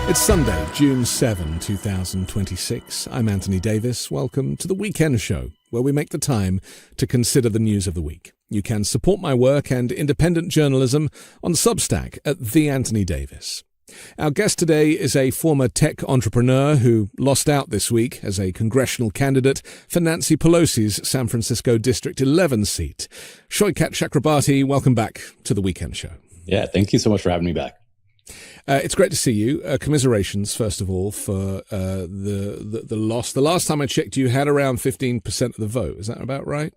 It's Sunday, June 7, 2026. I'm Anthony Davis. Welcome to The Weekend Show, where we make the time to consider the news of the week. You can support my work and independent journalism on Substack at The Anthony Davis. Our guest today is a former tech entrepreneur who lost out this week as a congressional candidate for Nancy Pelosi's San Francisco District 11 seat. Saikat Chakrabarti, welcome back to The Weekend Show. Yeah, thank you so much for having me back. It's great to see you. Commiserations, first of all, for the loss. The last time I checked, you had around 15% of the vote. Is that about right?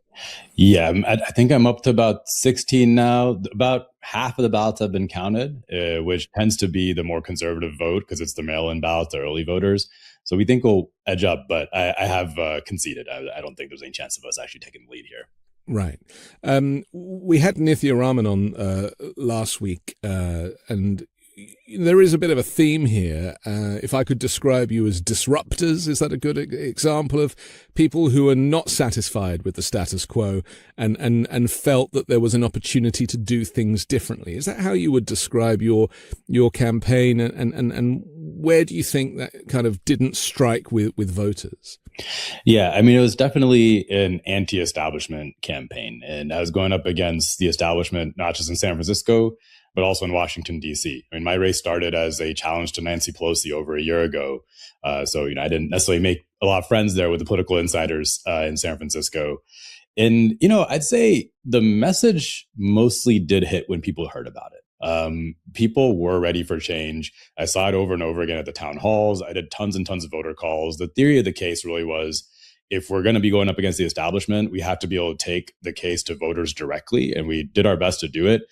Yeah, I think I'm up to about 16 now. About half of the ballots have been counted, which tends to be the more conservative vote because it's the mail-in ballots, the early voters. So we think we'll edge up, but I have conceded. I don't think there's any chance of us actually taking the lead here. Right. We had Nithya Raman on last week, and there is a bit of a theme here. If I could describe you as disruptors, is that a good example of people who are not satisfied with the status quo and felt that there was an opportunity to do things differently? Is that how you would describe your campaign? And where do you think that kind of didn't strike with voters? Yeah, I mean, it was definitely an anti-establishment campaign. And I was going up against the establishment, not just in San Francisco, but also in Washington, D.C. I mean, my race started as a challenge to Nancy Pelosi over a year ago. So, I didn't necessarily make a lot of friends there with the political insiders in San Francisco. And, I'd say the message mostly did hit when people heard about it. People were ready for change. I saw it over and over again at the town halls. I did tons and tons of voter calls. The theory of the case really was, if we're going to be going up against the establishment, we have to be able to take the case to voters directly. And we did our best to do it.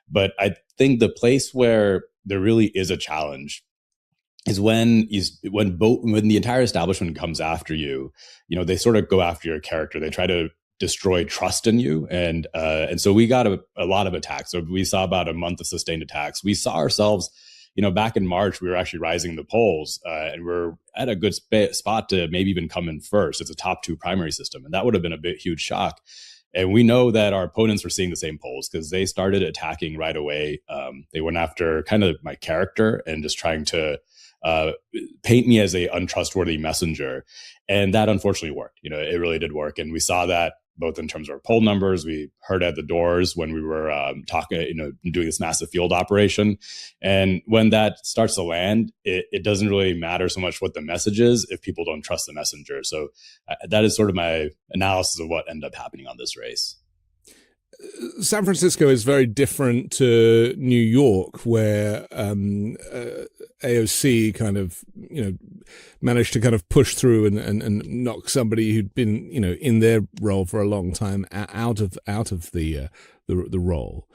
But I think the place where there really is a challenge is when the entire establishment comes after you. They sort of go after your character. They try to destroy trust in you, and so we got a lot of attacks. So we saw about a month of sustained attacks. We saw ourselves, back in March, we were actually rising the polls, and we're at a good spot to maybe even come in first. It's a top 2 primary system, and that would have been a huge shock. And we know that our opponents were seeing the same polls because they started attacking right away. They went after kind of my character and just trying to paint me as a untrustworthy messenger. And that unfortunately worked. It really did work. And we saw that both in terms of our poll numbers. We heard at the doors when we were doing this massive field operation. And when that starts to land, it doesn't really matter so much what the message is if people don't trust the messenger. So that is sort of my analysis of what ended up happening on this race. San Francisco is very different to New York, where AOC kind of, managed to kind of push through and knock somebody who'd been, in their role for a long time out of the role.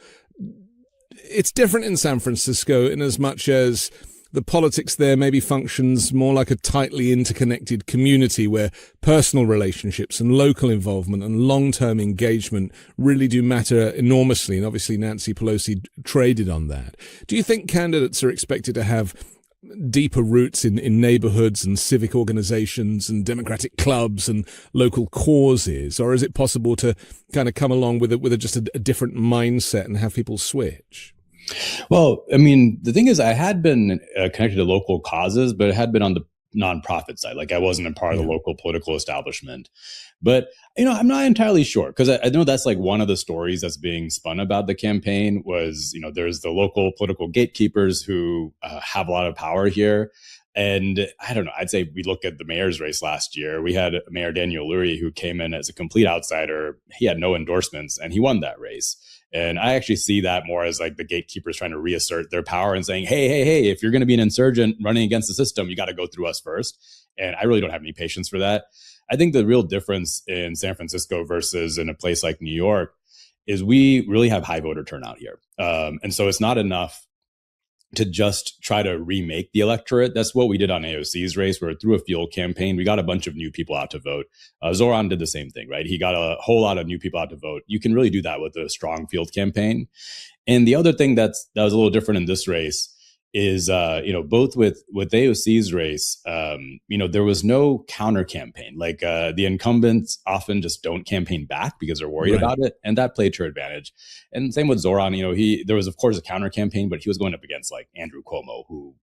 It's different in San Francisco in as much as the politics there maybe functions more like a tightly interconnected community where personal relationships and local involvement and long-term engagement really do matter enormously. And obviously Nancy Pelosi traded on that. Do you think candidates are expected to have deeper roots in neighborhoods and civic organizations and democratic clubs and local causes? Or is it possible to kind of come along with just a different mindset and have people switch? Well, I mean, the thing is, I had been connected to local causes, but it had been on the nonprofit side. Like I wasn't a part of the local political establishment. But, I'm not entirely sure because I know that's like one of the stories that's being spun about the campaign was, there's the local political gatekeepers who have a lot of power here. And I don't know, I'd say we look at the mayor's race last year. We had Mayor Daniel Lurie who came in as a complete outsider. He had no endorsements and he won that race. And I actually see that more as like the gatekeepers trying to reassert their power and saying, hey, if you're going to be an insurgent running against the system, you got to go through us first. And I really don't have any patience for that. I think the real difference in San Francisco versus in a place like New York is we really have high voter turnout here. And so it's not enough to just try to remake the electorate. That's what we did on AOC's race, where through a field campaign, we got a bunch of new people out to vote. Zoran did the same thing, right? He got a whole lot of new people out to vote. You can really do that with a strong field campaign. And the other thing that was a little different in this race is, both with AOC's race, there was no counter campaign. Like the incumbents often just don't campaign back because they're worried about it, and that played to her advantage. And same with Zoran. There was of course a counter campaign, but he was going up against like Andrew Cuomo, who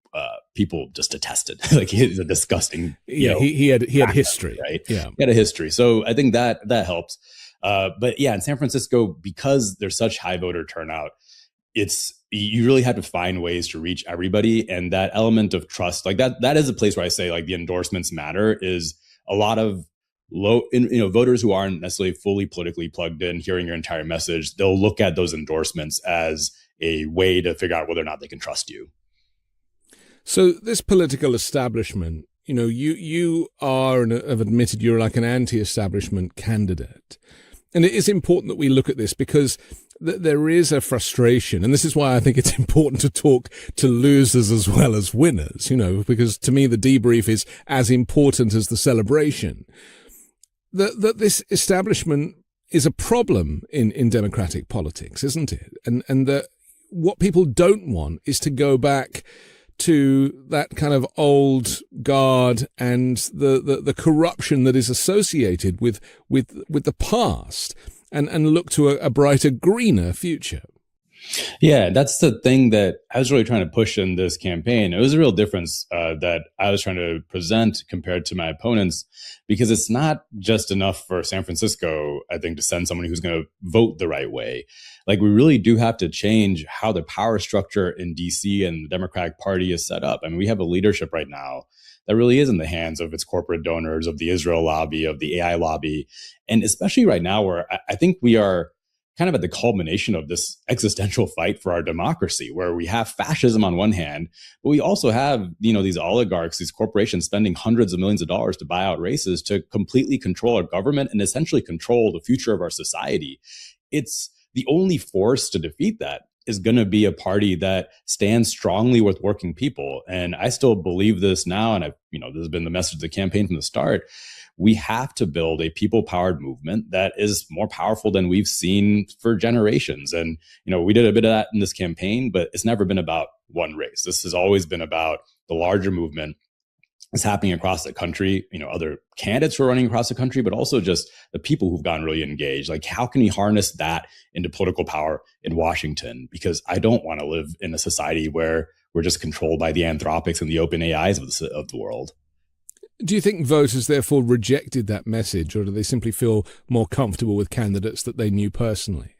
people just detested. Like he's a disgusting. He had history, right? Yeah, he had a history. So I think that helps. But yeah, in San Francisco, because there's such high voter turnout, you really have to find ways to reach everybody. And that element of trust, like that is a place where I say like the endorsements matter. Is a lot of voters who aren't necessarily fully politically plugged in, hearing your entire message, they'll look at those endorsements as a way to figure out whether or not they can trust you. So this political establishment, you are and have admitted you're like an anti-establishment candidate. And it is important that we look at this because there is a frustration. And this is why I think it's important to talk to losers as well as winners, because to me, the debrief is as important as the celebration. That this establishment is a problem in democratic politics, isn't it? And that what people don't want is to go back to that kind of old guard and the corruption that is associated with the past and look to a brighter, greener future. Yeah, that's the thing that I was really trying to push in this campaign. It was a real difference that I was trying to present compared to my opponents, because it's not just enough for San Francisco, I think, to send someone who's going to vote the right way. Like, we really do have to change how the power structure in DC and the Democratic Party is set up. I mean, we have a leadership right now that really is in the hands of its corporate donors, of the Israel lobby, of the AI lobby. And especially right now, where I think we are kind of at the culmination of this existential fight for our democracy, where we have fascism on one hand, but we also have, these oligarchs, these corporations spending hundreds of millions of dollars to buy out races to completely control our government and essentially control the future of our society. It's the only force to defeat that is going to be a party that stands strongly with working people. And I still believe this now. And this has been the message of the campaign from the start. We have to build a people-powered movement that is more powerful than we've seen for generations. And, we did a bit of that in this campaign, but it's never been about one race. This has always been about the larger movement that's happening across the country, other candidates who are running across the country, but also just the people who've gotten really engaged. Like, how can we harness that into political power in Washington? Because I don't want to live in a society where we're just controlled by the Anthropics and the open AIs of the world. Do you think voters therefore rejected that message, or do they simply feel more comfortable with candidates that they knew personally?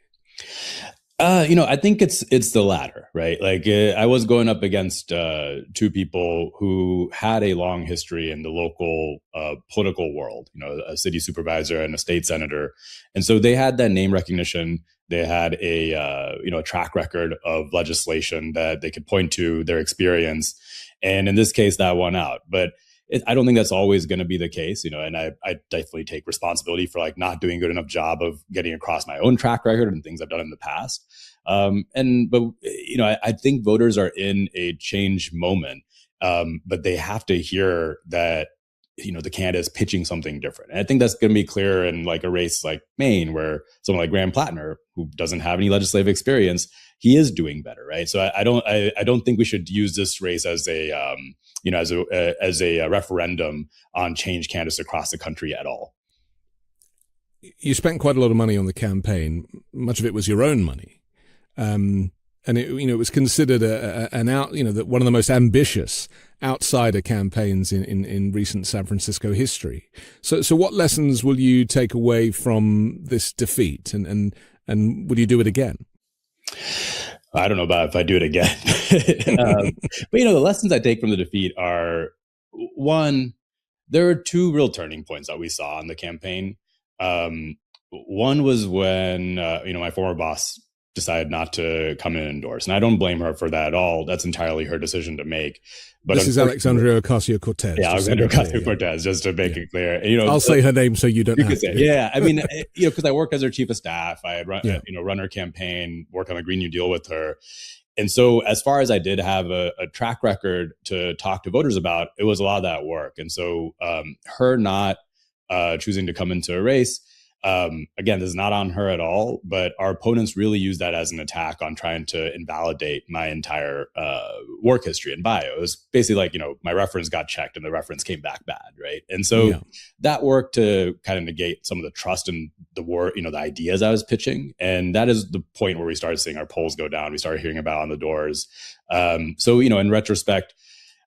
I think it's the latter, right? Like, I was going up against two people who had a long history in the local political world, a city supervisor and a state senator. And so they had that name recognition. They had a track record of legislation that they could point to, their experience. And in this case, that won out. But I don't think that's always going to be the case, and I definitely take responsibility for like not doing a good enough job of getting across my own track record and things I've done in the past. But I think voters are in a change moment, but they have to hear that, the candidate is pitching something different. And I think that's going to be clear in like a race like Maine, where someone like Graham Plattner, who doesn't have any legislative experience, he is doing better, right? So I don't think we should use this race as a referendum on change candidates across the country at all. You spent quite a lot of money on the campaign. Much of it was your own money, and it was considered that one of the most ambitious outsider campaigns in recent San Francisco history. So what lessons will you take away from this defeat, and will you do it again? I don't know about if I do it again. But the lessons I take from the defeat are, one, there are two real turning points that we saw in the campaign. One was when my former boss decided not to come in and endorse, and I don't blame her for that at all. That's entirely her decision to make. But this is Alexandria Ocasio-Cortez. Yeah, Alexandria Ocasio-Cortez, just to make it clear. I'll say her name so you don't have to. Yeah, I mean, because I worked as her chief of staff. I had run her campaign, worked on the Green New Deal with her. And so as far as I did have a track record to talk to voters about, it was a lot of that work. And so her not choosing to come into a race, Again, this is not on her at all, but our opponents really used that as an attack on trying to invalidate my entire work history and bio. It was basically like, my reference got checked and the reference came back bad, right? And so that worked to kind of negate some of the trust in the work, the ideas I was pitching. And that is the point where we started seeing our polls go down. We started hearing about on the doors. So, in retrospect,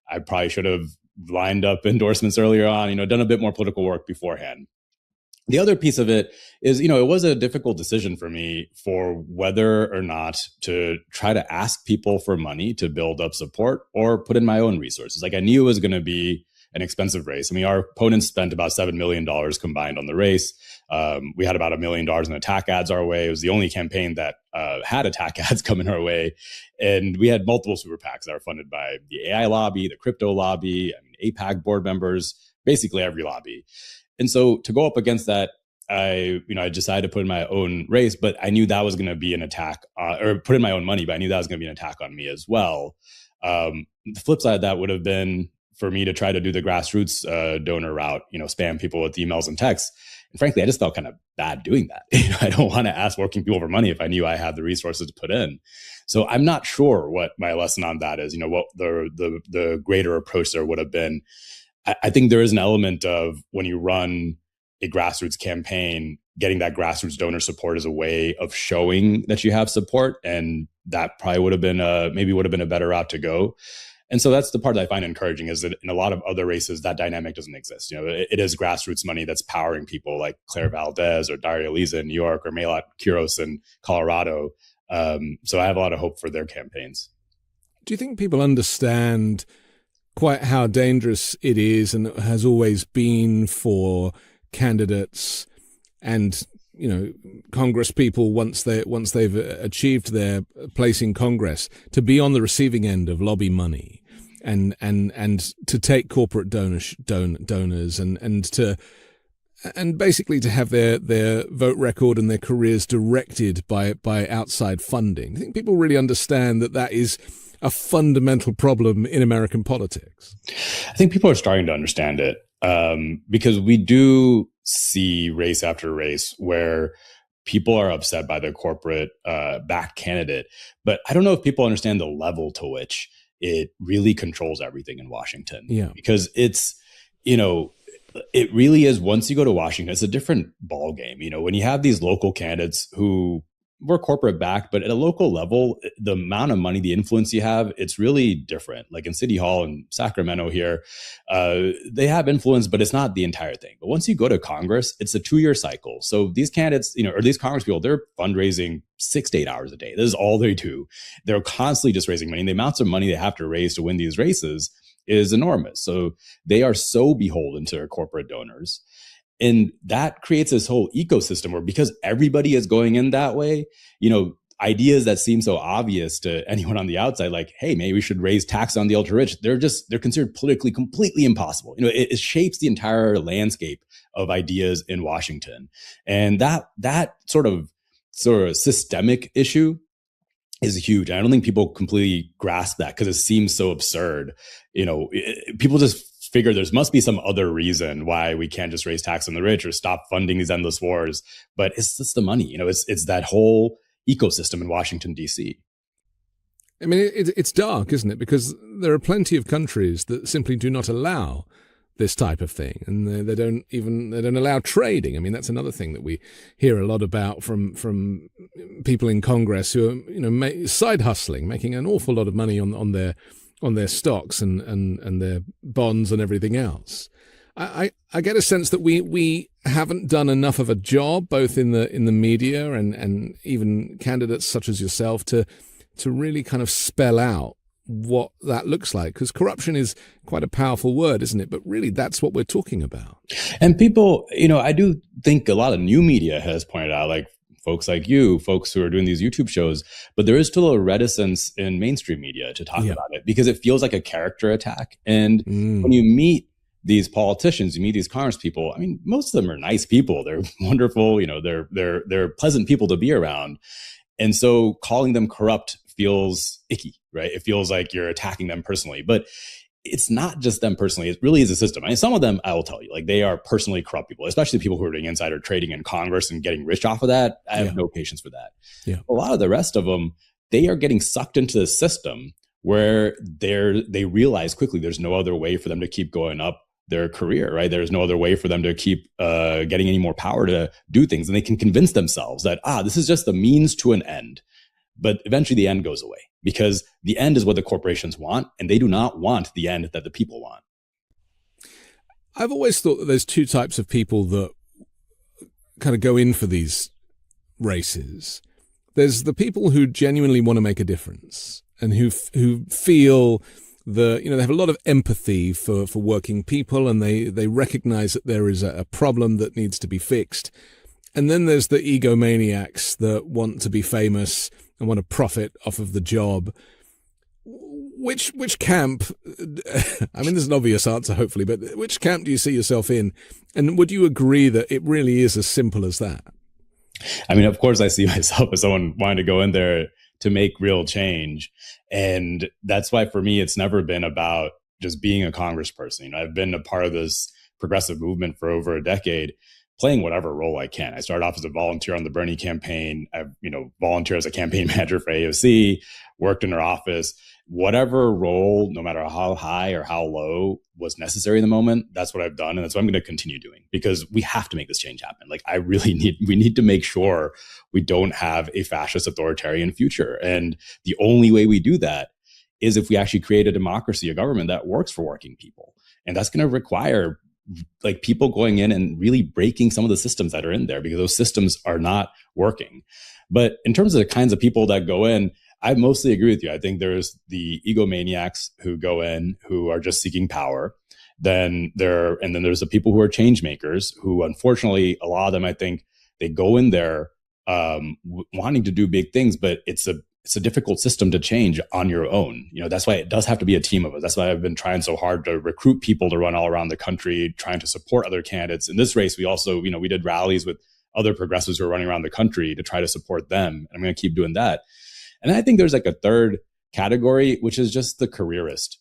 I probably should have lined up endorsements earlier on, done a bit more political work beforehand. The other piece of it is, it was a difficult decision for me for whether or not to try to ask people for money to build up support or put in my own resources. Like, I knew it was going to be an expensive race. I mean, our opponents spent about $7 million combined on the race. We had about $1 million in attack ads our way. It was the only campaign that had attack ads coming our way. And we had multiple super PACs that were funded by the AI lobby, the crypto lobby, APAC board members, basically every lobby. And so to go up against that, I decided to put in my own race, but I knew that was going to be an attack, or put in my own money, but I knew that was going to be an attack on me as well. The flip side of that would have been for me to try to do the grassroots donor route, spam people with emails and texts. And frankly, I just felt kind of bad doing that. I don't want to ask working people for money if I knew I had the resources to put in. So I'm not sure what my lesson on that is, what the greater approach there would have been. I think there is an element of when you run a grassroots campaign, getting that grassroots donor support is a way of showing that you have support. And that probably would have been a better route to go. And so that's the part that I find encouraging, is that in a lot of other races, that dynamic doesn't exist. It is grassroots money that's powering people like Claire Valdez or Daria Liza in New York or Melat Quiros in Colorado. So I have a lot of hope for their campaigns. Do you think people understand quite how dangerous it is and has always been for candidates and Congress people once they've achieved their place in Congress to be on the receiving end of lobby money and to take corporate donors and basically to have their vote record and their careers directed by outside funding? I think people really understand that is a fundamental problem in American politics. I think people are starting to understand it because we do see race after race where people are upset by the corporate backed candidate. But I don't know if people understand the level to which it really controls everything in Washington. Yeah. Because it's, it really is, once you go to Washington, it's a different ball game. When you have these local candidates who were corporate backed, but at a local level, the amount of money, the influence you have, it's really different. Like in City Hall in Sacramento here, they have influence, but it's not the entire thing. But once you go to Congress, it's a 2-year cycle. So these candidates, or these Congress people, they're fundraising 6 to 8 hours a day. This is all they do. They're constantly just raising money. And the amounts of money they have to raise to win these races is enormous. So they are so beholden to their corporate donors. And that creates this whole ecosystem where, because everybody is going in that way, ideas that seem so obvious to anyone on the outside, like, hey, maybe we should raise tax on the ultra rich, they're considered politically completely impossible. It shapes the entire landscape of ideas in Washington. And that sort of systemic issue is huge. And I don't think people completely grasp that because it seems so absurd. People just figure there must be some other reason why we can't just raise tax on the rich or stop funding these endless wars. But it's just the money. It's that whole ecosystem in Washington, D.C. I mean, it's dark, isn't it? Because there are plenty of countries that simply do not allow this type of thing, and they don't allow trading. I mean, that's another thing that we hear a lot about from people in Congress who are side hustling, making an awful lot of money on their stocks and their bonds and everything else. I get a sense that we haven't done enough of a job, both in the media and even candidates such as yourself, to really kind of spell out what that looks like, because corruption is quite a powerful word, isn't it? But really, that's what we're talking about. And people, I do think a lot of new media has pointed out, like folks like you, folks who are doing these YouTube shows, but there is still a reticence in mainstream media to talk about it because it feels like a character attack. And when you meet these politicians, you meet these Congress people, I mean, most of them are nice people. They're wonderful. They're pleasant people to be around. And so calling them corrupt feels icky, right? It feels like you're attacking them personally. But it's not just them personally. It really is a system. I mean, some of them, I will tell you, like they are personally corrupt people, especially people who are doing insider trading in Congress and getting rich off of that. I have no patience for that. Yeah. A lot of the rest of them, they are getting sucked into the system where they realize quickly there's no other way for them to keep going up their career, right? There's no other way for them to keep getting any more power to do things. And they can convince themselves that, this is just the means to an end. But eventually the end goes away because the end is what the corporations want, and they do not want the end that the people want. I've always thought that there's two types of people that kind of go in for these races. There's the people who genuinely want to make a difference and who feel they have a lot of empathy for working people, and they recognize that there is a problem that needs to be fixed. And then there's the egomaniacs that want to be famous and want to profit off of the job. Which camp, I mean, there's an obvious answer, hopefully, but which camp do you see yourself in? And would you agree that it really is as simple as that? I mean, of course, I see myself as someone wanting to go in there to make real change. And that's why, for me, it's never been about just being a congressperson. I've been a part of this progressive movement for over a decade, playing whatever role I can. I started off as a volunteer on the Bernie campaign. I, volunteered as a campaign manager for AOC, worked in her office. Whatever role, no matter how high or how low, was necessary in the moment, that's what I've done. And that's what I'm going to continue doing, because we have to make this change happen. Like, we need to make sure we don't have a fascist authoritarian future. And the only way we do that is if we actually create a democracy, a government that works for working people. And that's going to require like people going in and really breaking some of the systems that are in there, because those systems are not working. But in terms of the kinds of people that go in, I mostly agree with you. I think there's the egomaniacs who go in who are just seeking power. Then there's the people who are change makers who, unfortunately, a lot of them, I think they go in there wanting to do big things, but it's a difficult system to change on your own. That's why it does have to be a team of us. That's why I've been trying so hard to recruit people to run all around the country, trying to support other candidates. In this race, we also, we did rallies with other progressives who are running around the country to try to support them. And I'm going to keep doing that. And I think there's like a third category, which is just the careerist.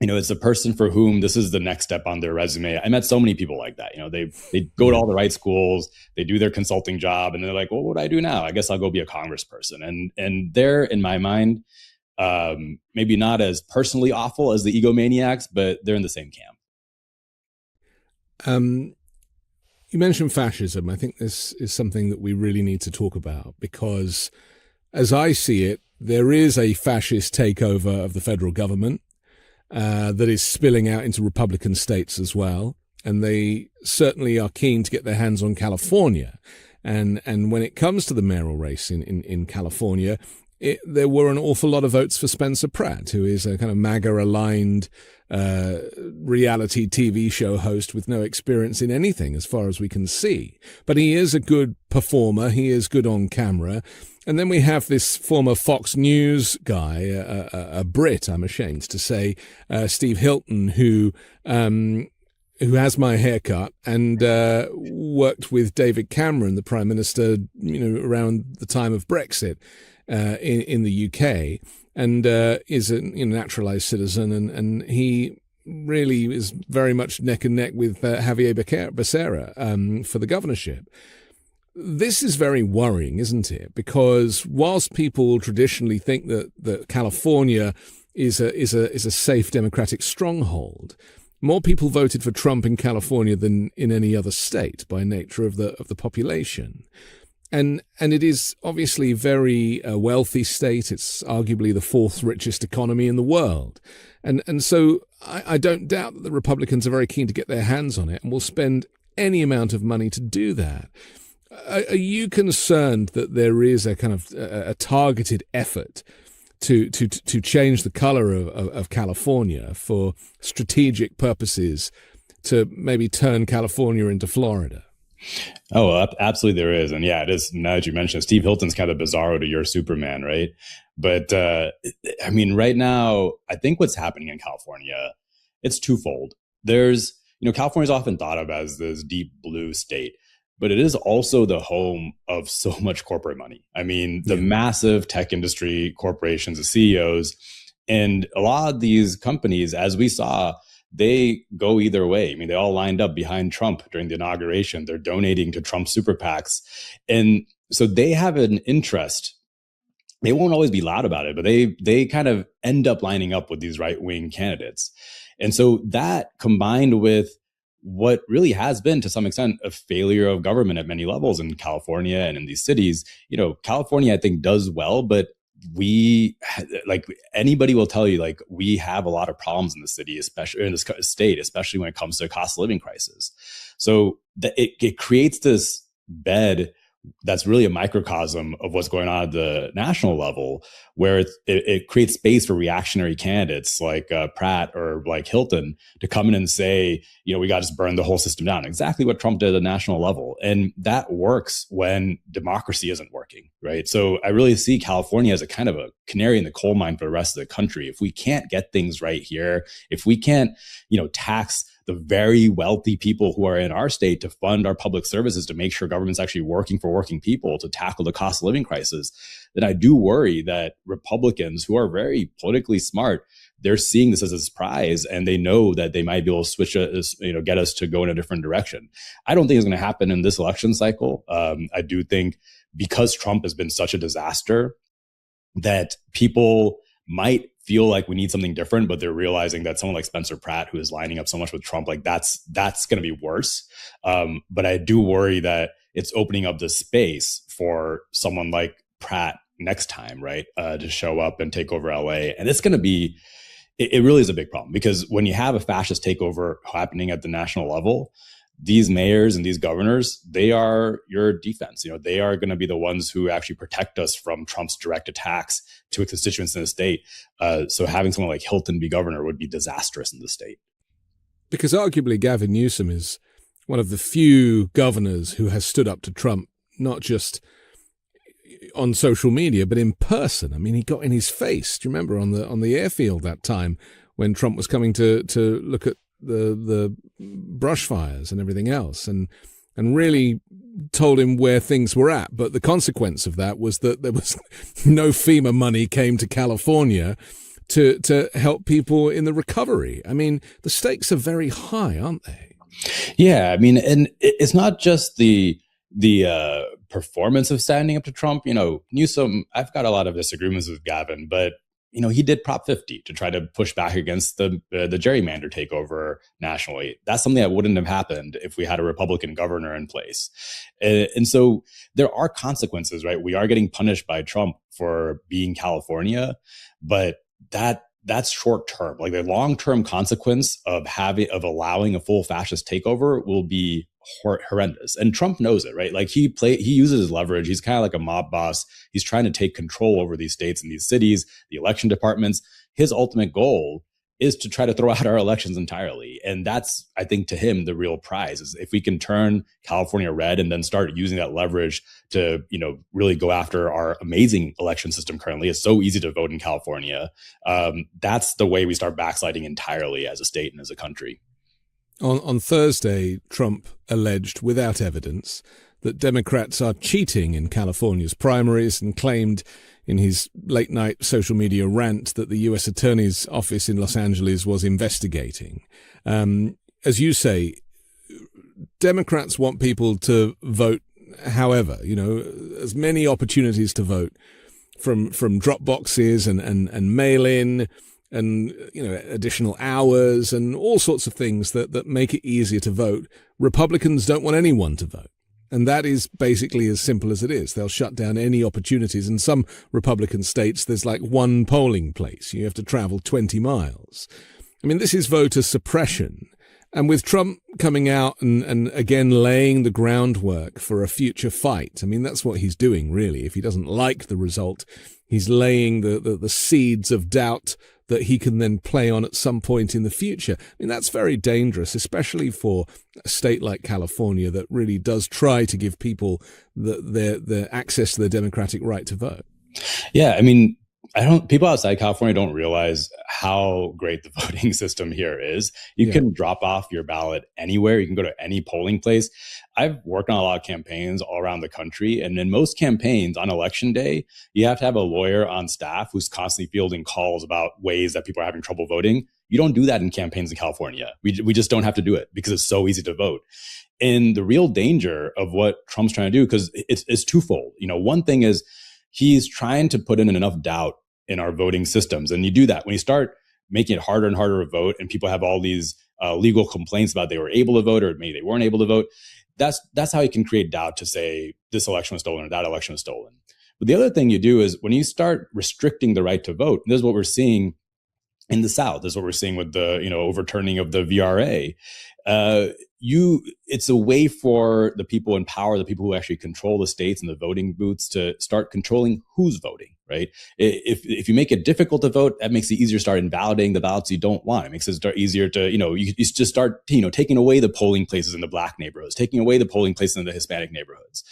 It's a person for whom this is the next step on their resume. I met so many people like that. They go to all the right schools, they do their consulting job, and they're like, well, what do I do now? I guess I'll go be a congressperson. And they're, in my mind, maybe not as personally awful as the egomaniacs, but they're in the same camp. You mentioned fascism. I think this is something that we really need to talk about, because as I see it, there is a fascist takeover of the federal government that is spilling out into Republican states as well. And they certainly are keen to get their hands on California. And when it comes to the mayoral race in California, there were an awful lot of votes for Spencer Pratt, who is a kind of MAGA-aligned reality TV show host with no experience in anything as far as we can see. But he is a good performer. He is good on camera. And then we have this former Fox News guy, a Brit, I'm ashamed to say, Steve Hilton, who has my haircut and worked with David Cameron, the Prime Minister, around the time of Brexit in the UK, and is a naturalized citizen, and he really is very much neck and neck with Javier Becerra for the governorship. This is very worrying, isn't it? Because whilst people traditionally think that California is a safe democratic stronghold, more people voted for Trump in California than in any other state by nature of the population. And it is obviously a very wealthy state. It's arguably the fourth richest economy in the world. And so I don't doubt that the Republicans are very keen to get their hands on it and will spend any amount of money to do that. Are you concerned that there is a kind of a targeted effort to change the color of California for strategic purposes, to maybe turn California into Florida? Oh, absolutely there is. And yeah, it is. Now that you mentioned, Steve Hilton's kind of Bizarro to your Superman, right? But I mean, right now, I think what's happening in California, it's twofold. There's, California is often thought of as this deep blue state, but it is also the home of so much corporate money. I mean, the massive tech industry corporations, the CEOs, And a lot of these companies, as we saw, they go either way. I mean, they all lined up behind Trump during the inauguration. They're donating to Trump super PACs. And so they have an interest. They won't always be loud about it, but they kind of end up lining up with these right-wing candidates. And so that, combined with what really has been, to some extent, a failure of government at many levels in California and in these cities, California, I think, does well, but we, like, anybody will tell you, like, we have a lot of problems in the city, especially in this state, especially when it comes to cost of living crisis. So it creates this bed that's really a microcosm of what's going on at the national level, where it creates space for reactionary candidates like Pratt or like Hilton to come in and say, we got to just burn the whole system down. Exactly what Trump did at the national level. And that works when democracy isn't working, right? So I really see California as a kind of a canary in the coal mine for the rest of the country. If we can't get things right here, if we can't, tax the very wealthy people who are in our state to fund our public services, to make sure government's actually working for working people, to tackle the cost of living crisis, then I do worry that Republicans, who are very politically smart, they're seeing this as a surprise, and they know that they might be able to switch us, get us to go in a different direction. I don't think it's going to happen in this election cycle. I do think, because Trump has been such a disaster, that people might feel like we need something different, but they're realizing that someone like Spencer Pratt, who is lining up so much with Trump, like that's going to be worse. But I do worry that it's opening up the space for someone like Pratt next time, right, to show up and take over LA. And it's going to be, it really is a big problem, because when you have a fascist takeover happening at the national level, these mayors and these governors, they are your defense. They are going to be the ones who actually protect us from Trump's direct attacks to constituents in the state. So having someone like Hilton be governor would be disastrous in the state. Because arguably Gavin Newsom is one of the few governors who has stood up to Trump, not just on social media, but in person. I mean, he got in his face. Do you remember on the airfield that time when Trump was coming to look at the brush fires and everything else, and really told him where things were at. But the consequence of that was that there was no FEMA money came to California to help people in the recovery. I mean, the stakes are very high, aren't they? Yeah, I mean, and it's not just the performance of standing up to Trump. Newsom, I've got a lot of disagreements with Gavin, but he did Prop 50 to try to push back against the gerrymander takeover nationally. That's something that wouldn't have happened if we had a Republican governor in place. And so there are consequences, right? We are getting punished by Trump for being California, but that's short term. Like, the long term consequence of allowing a full fascist takeover will be horrendous. And Trump knows it, right? Like, he uses his leverage. He's kind of like a mob boss. He's trying to take control over these states and these cities, the election departments. His ultimate goal is to try to throw out our elections entirely. And that's, I think, to him, the real prize is if we can turn California red and then start using that leverage to, really go after our amazing election system currently. It's so easy to vote in California. That's the way we start backsliding entirely as a state and as a country. On Thursday, Trump alleged, without evidence, that Democrats are cheating in California's primaries, and claimed in his late-night social media rant that the U.S. Attorney's Office in Los Angeles was investigating. As you say, Democrats want people to vote however, as many opportunities to vote, from drop boxes and mail-in, and additional hours and all sorts of things that make it easier to vote. Republicans don't want anyone to vote. And that is basically as simple as it is. They'll shut down any opportunities. In some Republican states, there's like one polling place. You have to travel 20 miles. I mean, this is voter suppression. And with Trump coming out and again laying the groundwork for a future fight, I mean, that's what he's doing, really. If he doesn't like the result, he's laying the seeds of doubt that he can then play on at some point in the future. I mean, that's very dangerous, especially for a state like California that really does try to give people the access to the democratic right to vote. Yeah, I mean, People outside California don't realize how great the voting system here is. You can drop off your ballot anywhere. You can go to any polling place. I've worked on a lot of campaigns all around the country. And in most campaigns on election day, you have to have a lawyer on staff who's constantly fielding calls about ways that people are having trouble voting. You don't do that in campaigns in California. We just don't have to do it because it's so easy to vote. And the real danger of what Trump's trying to do, because it's twofold. One thing is he's trying to put in enough doubt in our voting systems. And you do that when you start making it harder and harder to vote, and people have all these legal complaints about they were able to vote or maybe they weren't able to vote. That's how you can create doubt to say this election was stolen or that election was stolen. But the other thing you do is when you start restricting the right to vote, and this is what we're seeing in the South, this is what we're seeing with the overturning of the VRA. It's a way for the people in power, the people who actually control the states and the voting booths, to start controlling who's voting, right? If you make it difficult to vote, that makes it easier to start invalidating the ballots you don't want. It makes it start easier to, you just start, taking away the polling places in the Black neighborhoods, taking away the polling places in the Hispanic neighborhoods.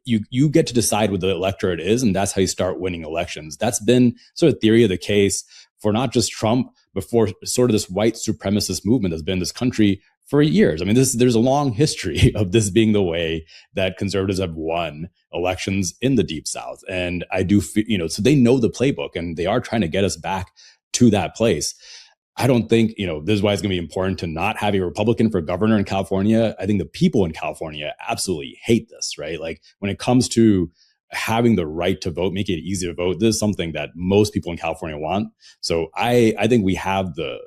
You get to decide what the electorate is, and that's how you start winning elections. That's been sort of theory of the case for not just Trump, but for sort of this white supremacist movement that's been in this country for years. I mean, there's a long history of this being the way that conservatives have won elections in the Deep South. And I do feel, so they know the playbook and they are trying to get us back to that place. I don't think, this is why it's going to be important to not have a Republican for governor in California. I think the people in California absolutely hate this, right? Like when it comes to having the right to vote, making it easy to vote, this is something that most people in California want. So I think we have the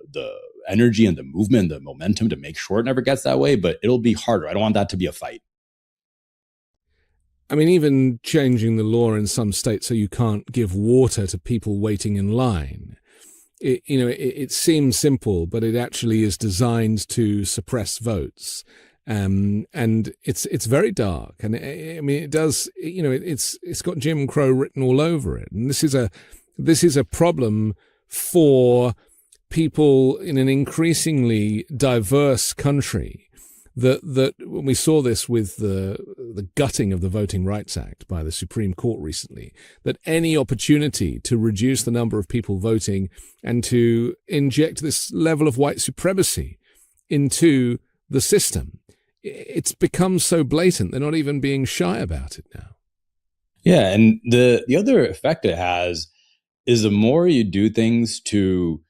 energy and the movement, the momentum to make sure it never gets that way, but it'll be harder. I don't want that to be a fight. I mean, even changing the law in some states so you can't give water to people waiting in line. It seems simple, but it actually is designed to suppress votes. And it's very dark. And it does, it's got Jim Crow written all over it. And this is a problem for people in an increasingly diverse country. That when we saw this with the gutting of the Voting Rights Act by the Supreme Court recently, that any opportunity to reduce the number of people voting and to inject this level of white supremacy into the system, it's become so blatant they're not even being shy about it now. Yeah, and the other effect it has is the more you do things to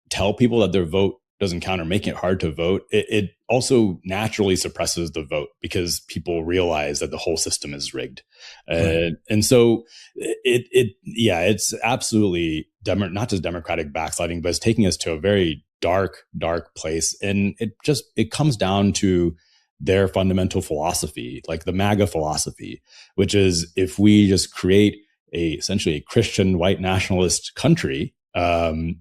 tell people that their vote doesn't count or making it hard to vote, it also naturally suppresses the vote because people realize that the whole system is rigged. Right. And so it's absolutely not just democratic backsliding, but it's taking us to a very dark, dark place. And it comes down to their fundamental philosophy, like the MAGA philosophy, which is if we just create essentially a Christian white nationalist country,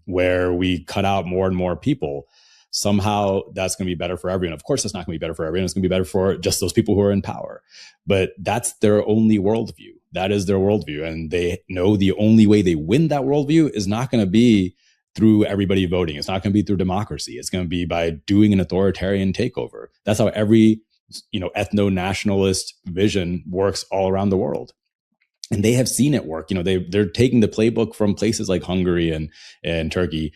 where we cut out more and more people, somehow that's going to be better for everyone. Of course, it's not going to be better for everyone. It's going to be better for just those people who are in power. But that's their only worldview. That is their worldview. And they know the only way they win that worldview is not going to be through everybody voting. It's not going to be through democracy. It's going to be by doing an authoritarian takeover. That's how every, ethno-nationalist vision works all around the world. And they have seen it work. They're taking the playbook from places like Hungary and Turkey.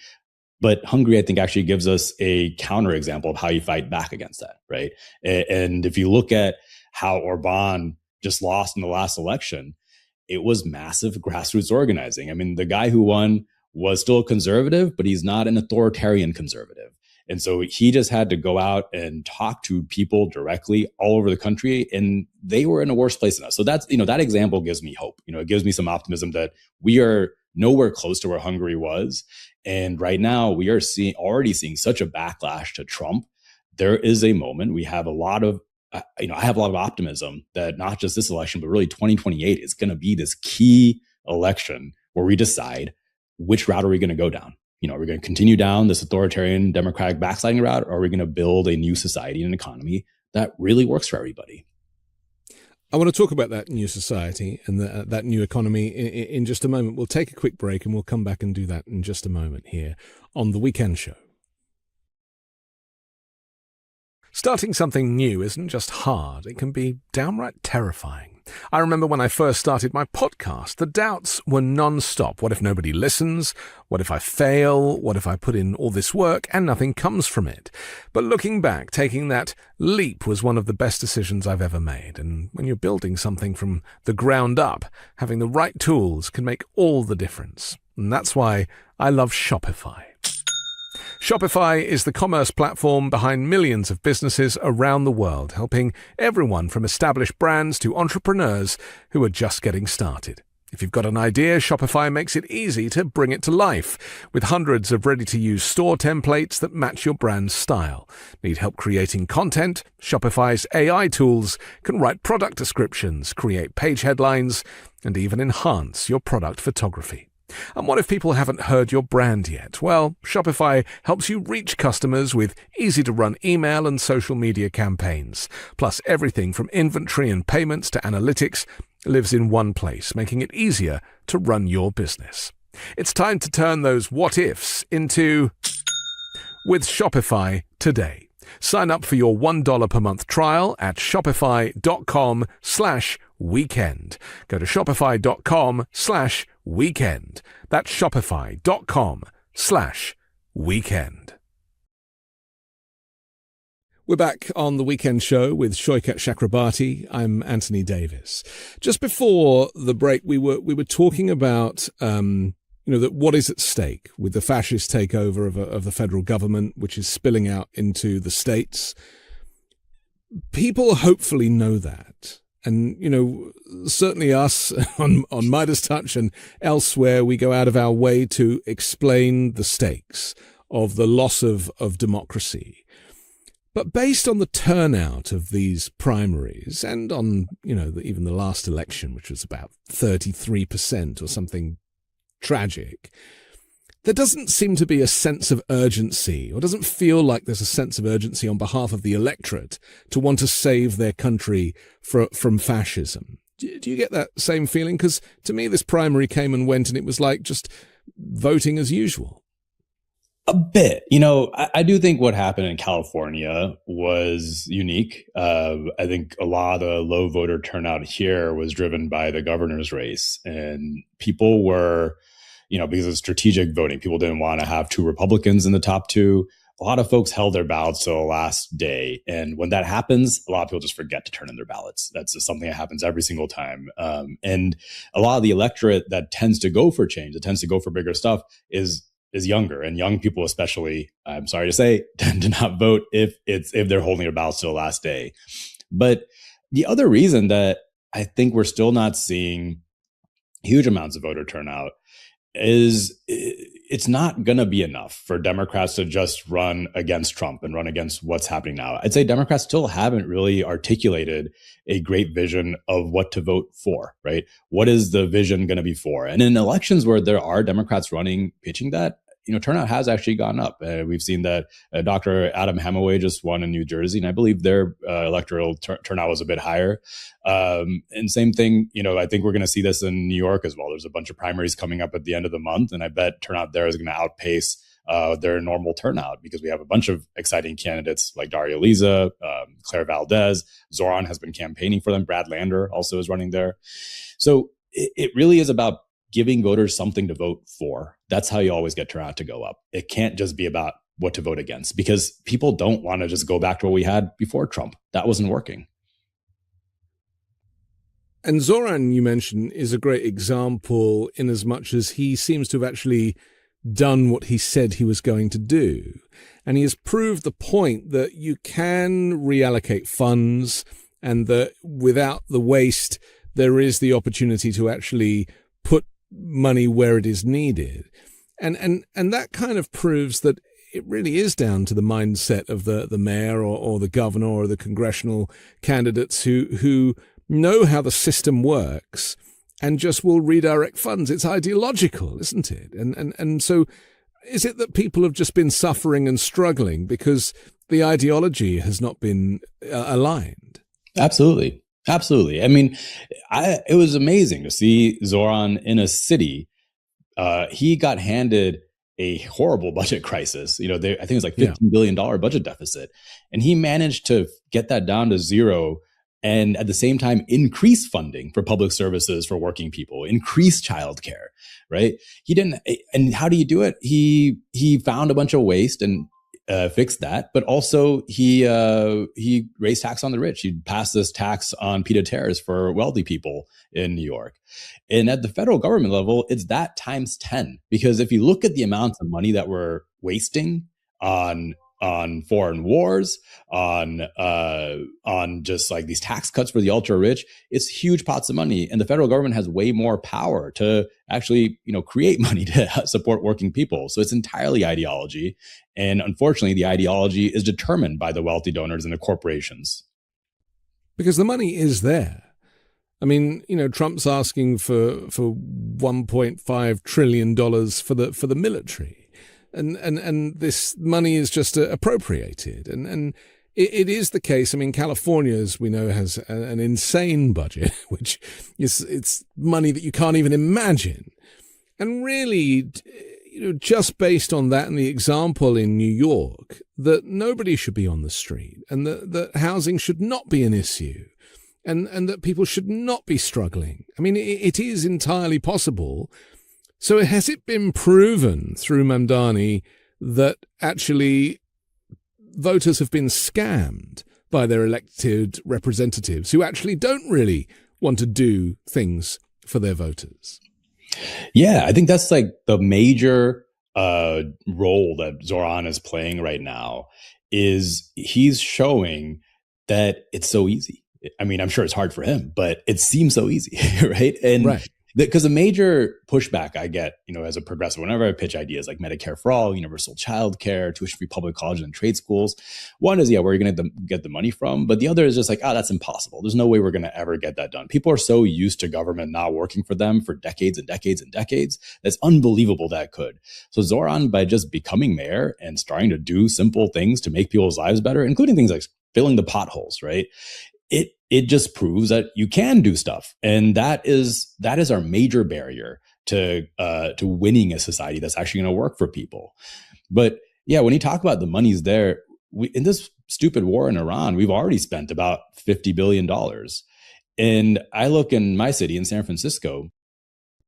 But Hungary, I think, actually gives us a counterexample of how you fight back against that, right? And if you look at how Orban just lost in the last election, it was massive grassroots organizing. I mean, the guy who won was still a conservative, but he's not an authoritarian conservative. And so he just had to go out and talk to people directly all over the country, and they were in a worse place than us. So that's, that example gives me hope. It gives me some optimism that we are nowhere close to where Hungary was. And right now we are already seeing such a backlash to Trump. There is a moment we have a lot of, I have a lot of optimism that not just this election, but really 2028 is going to be this key election where we decide which route are we going to go down. Are we going to continue down this authoritarian democratic backsliding route, or are we going to build a new society and economy that really works for everybody? I want to talk about that new society and that new economy in just a moment. We'll take a quick break and we'll come back and do that in just a moment here on The Weekend Show. Starting something new isn't just hard, it can be downright terrifying. I remember when I first started my podcast, the doubts were non-stop. What if nobody listens? What if I fail? What if I put in all this work and nothing comes from it? But looking back, taking that leap was one of the best decisions I've ever made. And when you're building something from the ground up, having the right tools can make all the difference. And that's why I love Shopify. Shopify is the commerce platform behind millions of businesses around the world, helping everyone from established brands to entrepreneurs who are just getting started. If you've got an idea, Shopify makes it easy to bring it to life with hundreds of ready-to-use store templates that match your brand's style. Need help creating content? Shopify's AI tools can write product descriptions, create page headlines, and even enhance your product photography. And what if people haven't heard your brand yet? Well, Shopify helps you reach customers with easy-to-run email and social media campaigns. Plus, everything from inventory and payments to analytics lives in one place, making it easier to run your business. It's time to turn those what-ifs into with Shopify today. Sign up for your $1 per month trial at shopify.com/weekend. Go to shopify.com/weekend. That's shopify.com/weekend. We're back on the Weekend Show with Saikat Chakrabarti. I'm Anthony Davis. Just before the break, we were talking about that what is at stake with the fascist takeover of the federal government, which is spilling out into the states. People hopefully know that. And, certainly us on Midas Touch and elsewhere, we go out of our way to explain the stakes of the loss of democracy. But based on the turnout of these primaries and on, even the last election, which was about 33% or something tragic, there doesn't seem to be a sense of urgency, or doesn't feel like there's a sense of urgency on behalf of the electorate to want to save their country from fascism. Do you get that same feeling? Because to me, this primary came and went and it was like just voting as usual. A bit. I do think what happened in California was unique. I think a lot of the low voter turnout here was driven by the governor's race, and people were, because of strategic voting, people didn't want to have two Republicans in the top two. A lot of folks held their ballots till the last day. And when that happens, a lot of people just forget to turn in their ballots. That's just something that happens every single time. And a lot of the electorate that tends to go for change, that tends to go for bigger stuff is younger, and young people especially, I'm sorry to say, tend to not vote if they're holding their ballots till the last day. But the other reason that I think we're still not seeing huge amounts of voter turnout is it's not going to be enough for Democrats to just run against Trump and run against what's happening now. I'd say Democrats still haven't really articulated a great vision of what to vote for, right? What is the vision going to be for? And in elections where there are Democrats running, pitching that, turnout has actually gone up. We've seen that Dr. Adam Hemingway just won in New Jersey, and I believe their electoral turnout was a bit higher. And same thing, I think we're going to see this in New York as well. There's a bunch of primaries coming up at the end of the month, and I bet turnout there is going to outpace their normal turnout because we have a bunch of exciting candidates like Daria Liza, Claire Valdez. Zoran has been campaigning for them. Brad Lander also is running there. So it really is about giving voters something to vote for. That's how you always get turnout to go up. It can't just be about what to vote against, because people don't want to just go back to what we had before Trump. That wasn't working. And Zoran, you mentioned, is a great example in as much as he seems to have actually done what he said he was going to do. And he has proved the point that you can reallocate funds, and that without the waste, there is the opportunity to actually put money where it is needed. And that kind of proves that it really is down to the mindset of the mayor or the governor or the congressional candidates who know how the system works and just will redirect funds. It's ideological, isn't it? And so is it that people have just been suffering and struggling because the ideology has not been aligned? Absolutely. Absolutely. I mean, it was amazing to see Zoran in a city. He got handed a horrible budget crisis. I think it was like $15 billion budget deficit. And he managed to get that down to zero and at the same time increase funding for public services for working people, increase childcare, right? He didn't. And how do you do it? He found a bunch of waste and fixed that, but also he raised tax on the rich. He passed this tax on pied-à-terres for wealthy people in New York. And at the federal government level, it's that times 10. Because if you look at the amounts of money that we're wasting on foreign wars, on just like these tax cuts for the ultra rich, it's huge pots of money. And the federal government has way more power to actually, create money to support working people. So it's entirely ideology. And unfortunately, the ideology is determined by the wealthy donors and the corporations. Because the money is there. I mean, Trump's asking for $1.5 trillion for the military. And this money is just appropriated. And it is the case. I mean, California, as we know, has an insane budget, which it's money that you can't even imagine. And really, just based on that and the example in New York, that nobody should be on the street and that housing should not be an issue and that people should not be struggling. I mean, it is entirely possible. So has it been proven through Mamdani that actually voters have been scammed by their elected representatives who actually don't really want to do things for their voters? Yeah, I think that's like the major role that Zoran is playing right now, is he's showing that it's so easy. I mean, I'm sure it's hard for him, but it seems so easy, right? And right. Because the major pushback I get, as a progressive, whenever I pitch ideas like Medicare for all, universal childcare, tuition-free public colleges and trade schools, one is, where are you going to get the money from? But the other is just like, that's impossible. There's no way we're going to ever get that done. People are so used to government not working for them for decades and decades and decades. That's unbelievable that could. So Zoran, by just becoming mayor and starting to do simple things to make people's lives better, including things like filling the potholes, right? It just proves that you can do stuff. And that is our major barrier to winning a society that's actually going to work for people. But yeah, when you talk about the money's there, in this stupid war in Iran, we've already spent about $50 billion. And I look in my city in San Francisco,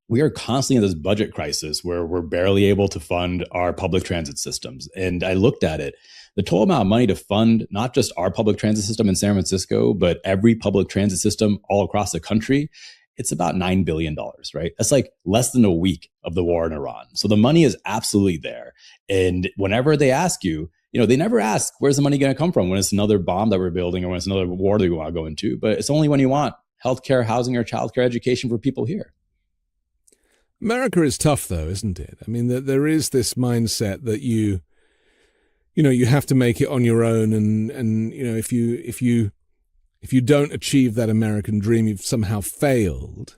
we are constantly in this budget crisis where we're barely able to fund our public transit systems. And I looked at it. The total amount of money to fund not just our public transit system in San Francisco, but every public transit system all across the country, it's about $9 billion, right? That's like less than a week of the war in Iran. So the money is absolutely there. And whenever they ask you, they never ask, where's the money going to come from when it's another bomb that we're building or when it's another war that we want to go into? But it's only when you want healthcare, housing, or childcare education for people here. America is tough, though, isn't it? I mean, there is this mindset that you have to make it on your own, and if you don't achieve that American dream, you've somehow failed.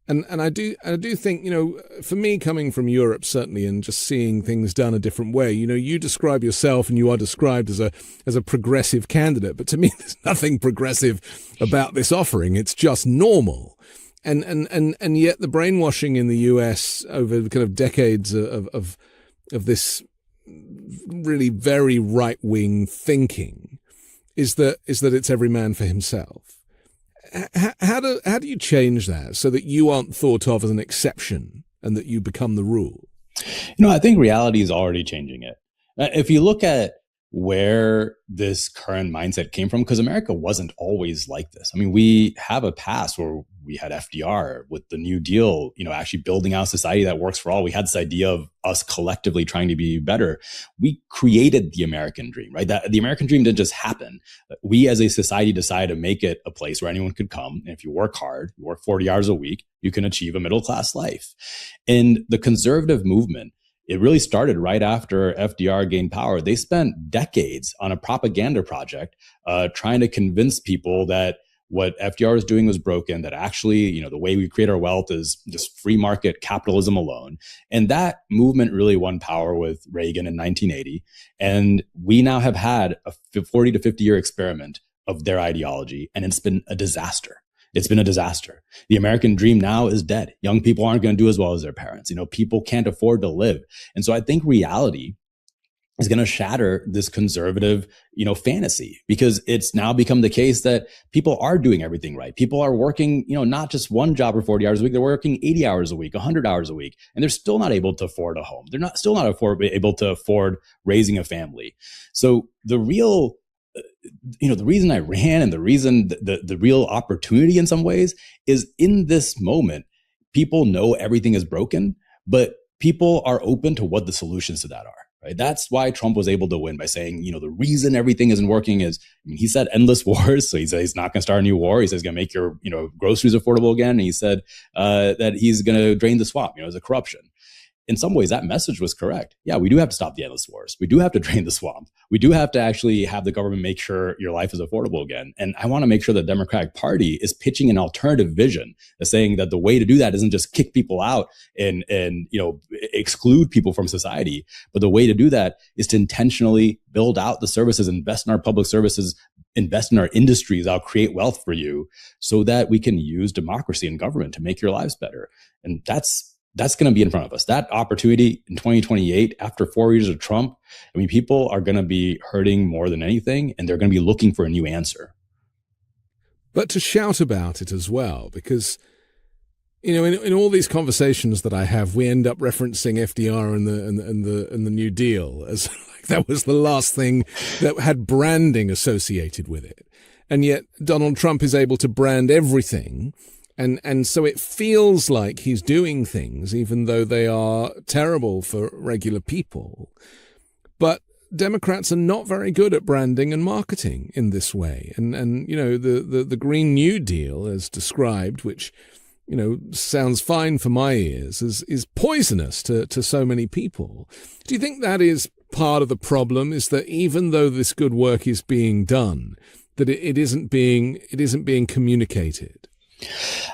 And I do think, for me, coming from Europe certainly, and just seeing things done a different way, you describe yourself and you are described as a progressive candidate, but to me, there's nothing progressive about this offering. It's just normal. And yet the brainwashing in the US over kind of decades of this really very right-wing thinking is that it's every man for himself. How do you change that so that you aren't thought of as an exception and that you become the rule? I think reality is already changing it. If you look at where this current mindset came from, because America wasn't always like this. I mean, we have a past where we had FDR with the New Deal, actually building out a society that works for all. We had this idea of us collectively trying to be better. We created the American dream, right? That the American dream didn't just happen. We as a society decided to make it a place where anyone could come. And if you work hard, you work 40 hours a week, you can achieve a middle-class life. And the conservative movement, it really started right after FDR gained power. They spent decades on a propaganda project trying to convince people that what FDR was doing was broken, that actually, the way we create our wealth is just free market capitalism alone. And that movement really won power with Reagan in 1980. And we now have had a 40 to 50 year experiment of their ideology, and it's been a disaster. It's been a disaster. The American dream now is dead. Young people aren't going to do as well as their parents. People can't afford to live. And so I think reality is going to shatter this conservative, fantasy, because it's now become the case that people are doing everything right. People are working, not just one job for 40 hours a week. They're working 80 hours a week, 100 hours a week, and they're still not able to afford a home. They're still not able to afford raising a family. So the real, the reason I ran, and the reason the real opportunity in some ways is in this moment, people know everything is broken, but people are open to what the solutions to that are. Right? That's why Trump was able to win, by saying, the reason everything isn't working is, he said endless wars. So he said he's not going to start a new war. He says he's going to make your, groceries affordable again. And he said that he's going to drain the swamp, as a corruption. In some ways, that message was correct. Yeah, we do have to stop the endless wars. We do have to drain the swamp. We do have to actually have the government make sure your life is affordable again. And I want to make sure the Democratic Party is pitching an alternative vision, saying that the way to do that isn't just kick people out and exclude people from society, but the way to do that is to intentionally build out the services, invest in our public services, invest in our industries. That'll create wealth for you, so that we can use democracy and government to make your lives better. And that's going to be in front of us. That opportunity in 2028, after 4 years of Trump, people are going to be hurting more than anything, and they're going to be looking for a new answer. But to shout about it as well, because, in all these conversations that I have, we end up referencing FDR and the New Deal as like that was the last thing that had branding associated with it. And yet Donald Trump is able to brand everything. And so it feels like he's doing things, even though they are terrible for regular people. But Democrats are not very good at branding and marketing in this way. And the Green New Deal, as described, which, sounds fine for my ears, is poisonous to so many people. Do you think that is part of the problem, is that even though this good work is being done, that it isn't being communicated?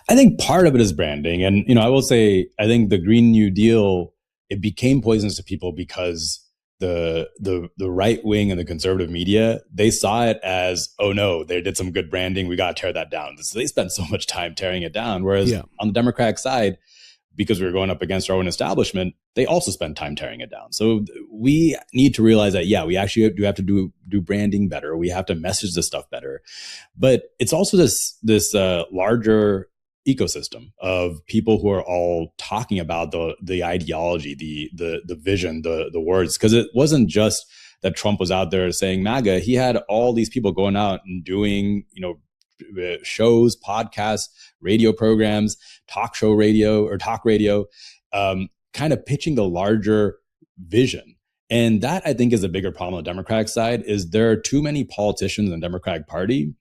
I think part of it is branding. And, I will say, I think the Green New Deal, it became poisonous to people because the right wing and the conservative media, they saw it as, oh no, they did some good branding, we got to tear that down. So they spent so much time tearing it down. Whereas on the Democratic side, because we were going up against our own establishment, they also spent time tearing it down. So we need to realize that, we actually do have to do branding better. We have to message this stuff better. But it's also this larger ecosystem of people who are all talking about the ideology, the vision, the words. Because it wasn't just that Trump was out there saying MAGA. He had all these people going out and doing, shows, podcasts, radio programs, talk radio, kind of pitching the larger vision. And that, I think, is a bigger problem on the Democratic side, is there are too many politicians in the Democratic Party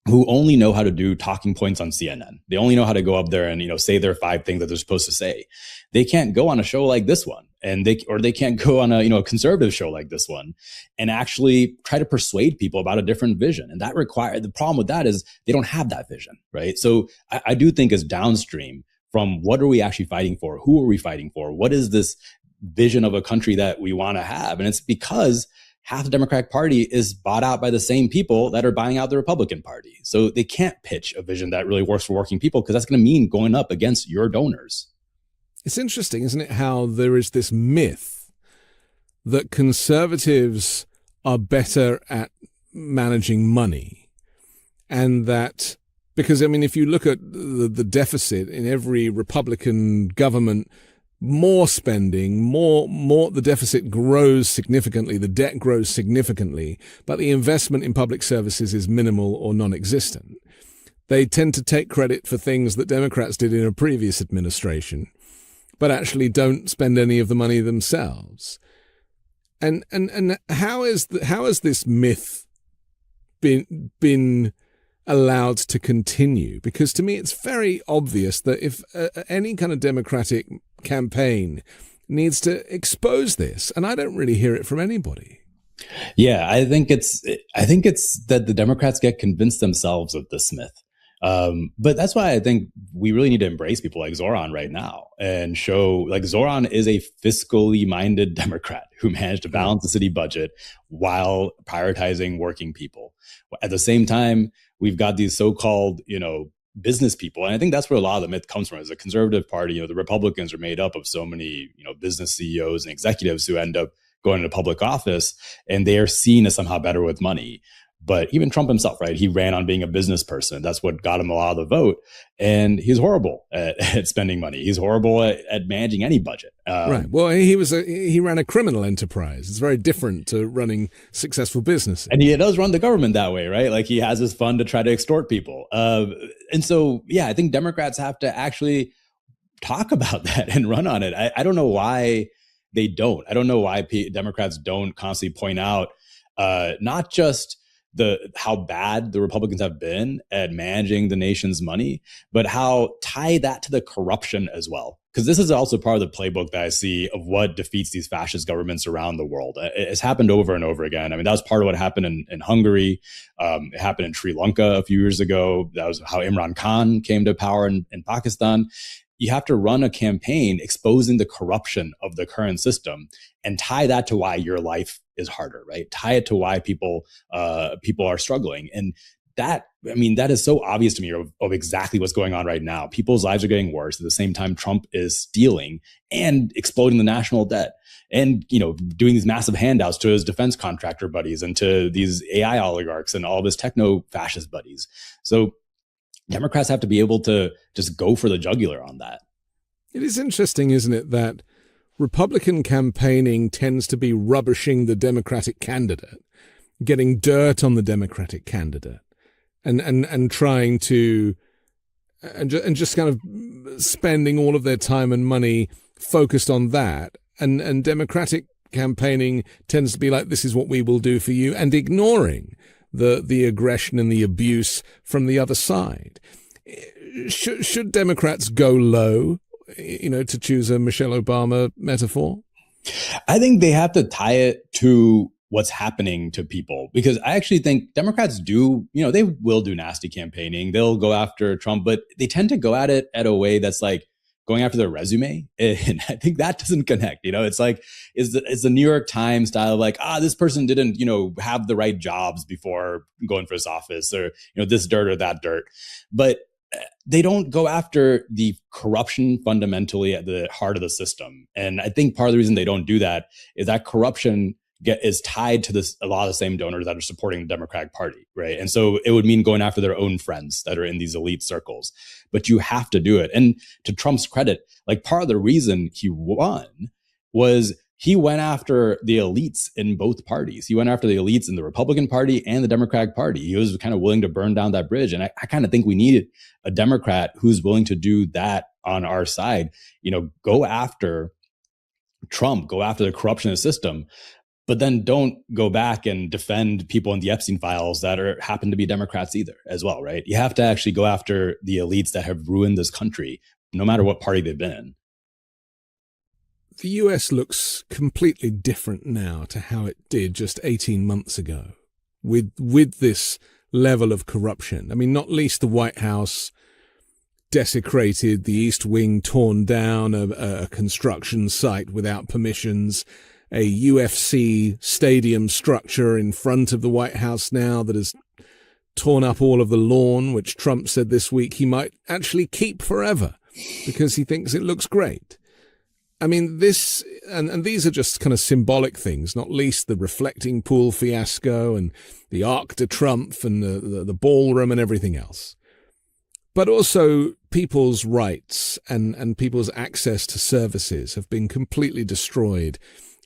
who only know how to do talking points on CNN. They only know how to go up there and, say their 5 things that they're supposed to say. They can't go on a show like this one, and they can't go on a conservative show like this one and actually try to persuade people about a different vision. And the problem with that is they don't have that vision, right? So I do think it's downstream from what are we actually fighting for? Who are we fighting for? What is this vision of a country that we want to have? And it's because half the Democratic Party is bought out by the same people that are buying out the Republican Party. So they can't pitch a vision that really works for working people, because that's going to mean going up against your donors. It's interesting, isn't it, how there is this myth that conservatives are better at managing money, and that because, if you look at the deficit in every Republican government, more spending, more the deficit grows significantly, the debt grows significantly, but the investment in public services is minimal or non-existent. They tend to take credit for things that Democrats did in a previous administration, but actually don't spend any of the money themselves. And how has this myth been allowed to continue? Because to me, it's very obvious that if any kind of Democratic campaign needs to expose this, and I don't really hear it from anybody. Yeah, I think it's that the Democrats get convinced themselves of this myth. But that's why I think we really need to embrace people like Zoran right now and show, like, Zoran is a fiscally minded Democrat who managed to balance the city budget while prioritizing working people. At the same time, we've got these so-called, business people. And I think that's where a lot of the myth comes from. As a conservative party, the Republicans are made up of so many, business CEOs and executives who end up going into public office, and they are seen as somehow better with money. But even Trump himself, right? He ran on being a business person. That's what got him a lot of the vote. And he's horrible at spending money. He's horrible at managing any budget. Right. Well, he ran a criminal enterprise. It's very different to running successful businesses. And he does run the government that way, right? Like he has his fund to try to extort people. And so, yeah, I think Democrats have to actually talk about that and run on it. I don't know why they don't. I don't know why Democrats don't constantly point out not just how bad the Republicans have been at managing the nation's money, but how tie that to the corruption as well. Because this is also part of the playbook that I see of what defeats these fascist governments around the world. It's happened over and over again. I mean, that was part of what happened in Hungary. It happened in Sri Lanka a few years ago. That was how Imran Khan came to power in Pakistan. You have to run a campaign exposing the corruption of the current system and tie that to why your life is harder, right? Tie it to why people are struggling. And that is so obvious to me of exactly what's going on right now. People's lives are getting worse. At the same time, Trump is stealing and exploding the national debt and, doing these massive handouts to his defense contractor buddies and to these AI oligarchs and all of his techno-fascist buddies. So Democrats have to be able to just go for the jugular on that. It is interesting, isn't it, that Republican campaigning tends to be rubbishing the Democratic candidate, getting dirt on the Democratic candidate, and trying to and just kind of spending all of their time and money focused on that. And Democratic campaigning tends to be like, this is what we will do for you, and ignoring the aggression and the abuse from the other side. Should Democrats go low, to choose a Michelle Obama metaphor? I think they have to tie it to what's happening to people, because I actually think Democrats do, they will do nasty campaigning. They'll go after Trump, but they tend to go at it at a way that's like going after their resume. And I think that doesn't connect. It's like, it's the New York Times style of like, this person didn't, have the right jobs before going for this office, or, this dirt or that dirt. But they don't go after the corruption fundamentally at the heart of the system. And I think part of the reason they don't do that is that corruption is tied to a lot of the same donors that are supporting the Democratic Party, right? And so it would mean going after their own friends that are in these elite circles. But you have to do it. And to Trump's credit, like part of the reason he won was he went after the elites in both parties. He went after the elites in the Republican Party and the Democratic Party. He was kind of willing to burn down that bridge. And I kind of think we needed a Democrat who's willing to do that on our side. Go after Trump, go after the corruption of the system, but then don't go back and defend people in the Epstein files that happen to be Democrats either as well, right? You have to actually go after the elites that have ruined this country, no matter what party they've been in. The US looks completely different now to how it did just 18 months ago with this level of corruption. I mean, not least the White House desecrated, the East Wing torn down, a construction site without permissions, a UFC stadium structure in front of the White House now that has torn up all of the lawn, which Trump said this week he might actually keep forever because he thinks it looks great. I mean, this, and these are just kind of symbolic things, not least the reflecting pool fiasco and the Arc de Triomphe and the ballroom and everything else. But also people's rights and people's access to services have been completely destroyed,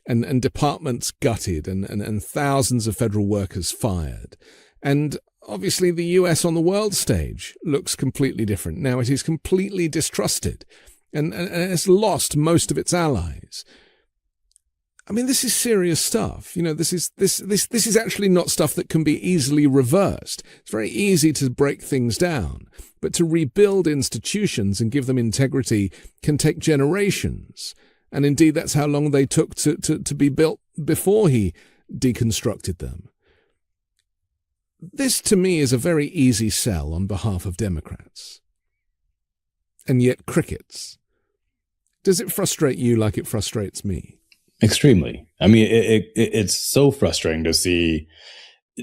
and departments gutted, and thousands of federal workers fired. And obviously the US on the world stage looks completely different. Now it is completely distrusted. And it's lost most of its allies. I mean, this is serious stuff. This is actually not stuff that can be easily reversed. It's very easy to break things down, but to rebuild institutions and give them integrity can take generations. And indeed, that's how long they took to be built before he deconstructed them. This, to me, is a very easy sell on behalf of Democrats. And yet crickets. Does it frustrate you like it frustrates me? Extremely. I mean, it's so frustrating to see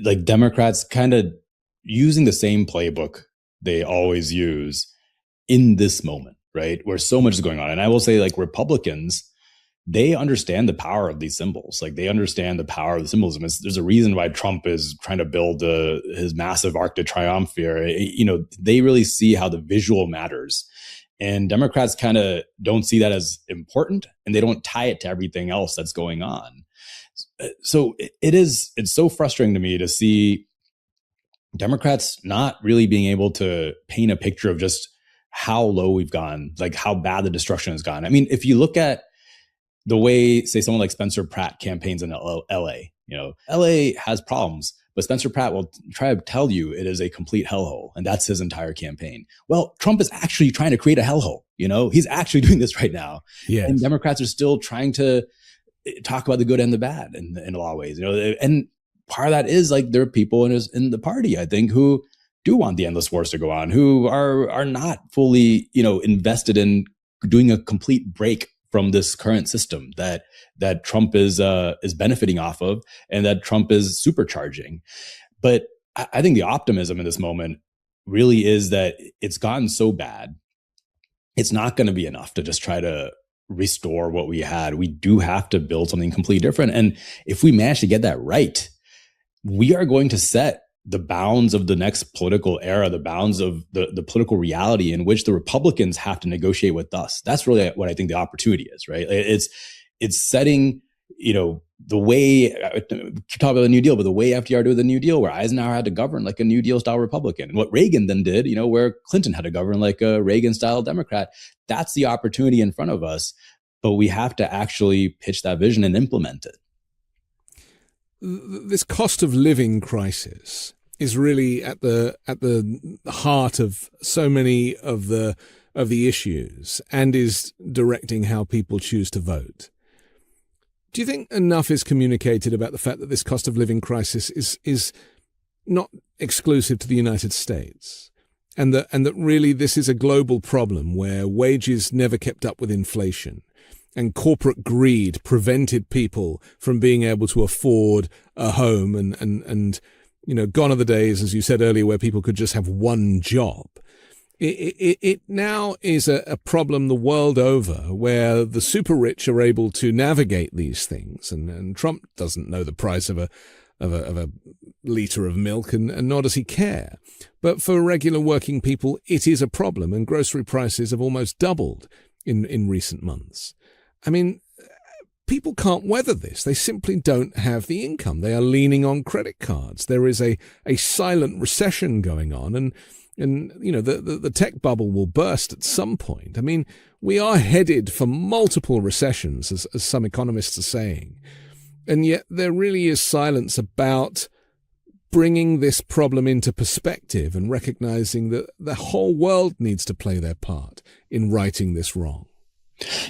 like Democrats kind of using the same playbook they always use in this moment, right? Where so much is going on. And I will say like Republicans, they understand the power of these symbols. Like, they understand the power of the symbolism. There's a reason why Trump is trying to build his massive Arc de Triomphe here. They really see how the visual matters. And Democrats kind of don't see that as important, and they don't tie it to everything else that's going on. So it's so frustrating to me to see Democrats not really being able to paint a picture of just how low we've gone, like how bad the destruction has gone. I mean, if you look at the way, say, someone like Spencer Pratt campaigns in LA, LA has problems, but Spencer Pratt will try to tell you it is a complete hellhole. And that's his entire campaign. Well, Trump is actually trying to create a hellhole. He's actually doing this right now. Yes. And Democrats are still trying to talk about the good and the bad in a lot of ways, and part of that is like there are people in the party, I think, who do want the endless wars to go on, who are not fully, invested in doing a complete break from this current system that Trump is benefiting off of and that Trump is supercharging. But I think the optimism in this moment really is that it's gotten so bad, it's not going to be enough to just try to restore what we had. We do have to build something completely different. And if we manage to get that right, we are going to set the bounds of the next political era, the bounds of the political reality in which the Republicans have to negotiate with us. That's really what I think the opportunity is, right? It's setting, the way, keep talking about the New Deal, but the way FDR did the New Deal, where Eisenhower had to govern like a New Deal style Republican, and what Reagan then did, where Clinton had to govern like a Reagan style Democrat. That's the opportunity in front of us, but we have to actually pitch that vision and implement it. This cost of living crisis is really at the heart of so many of the issues, and is directing how people choose to vote. Do you think enough is communicated about the fact that this cost of living crisis is not exclusive to the United States, and that really this is a global problem where wages never kept up with inflation, and corporate greed prevented people from being able to afford a home, and gone are the days, as you said earlier, where people could just have one job. It now is a problem the world over, where the super rich are able to navigate these things, and Trump doesn't know the price of a liter of milk, and nor does he care. But for regular working people, it is a problem, and grocery prices have almost doubled in recent months. I mean, people can't weather this. They simply don't have the income. They are leaning on credit cards. There is a silent recession going on, and the tech bubble will burst at some point. I mean, we are headed for multiple recessions, as some economists are saying. And yet there really is silence about bringing this problem into perspective and recognizing that the whole world needs to play their part in righting this wrong.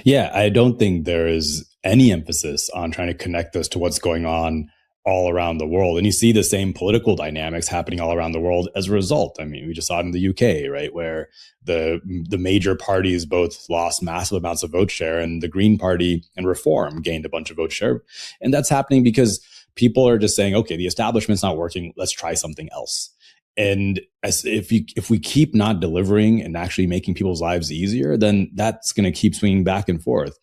Yeah, I don't think there is any emphasis on trying to connect this to what's going on all around the world. And you see the same political dynamics happening all around the world as a result. I mean, we just saw it in the UK, right, where the major parties both lost massive amounts of vote share, and the Green Party and Reform gained a bunch of vote share. And that's happening because people are just saying, okay, the establishment's not working, let's try something else. And if we keep not delivering and actually making people's lives easier, then that's going to keep swinging back and forth.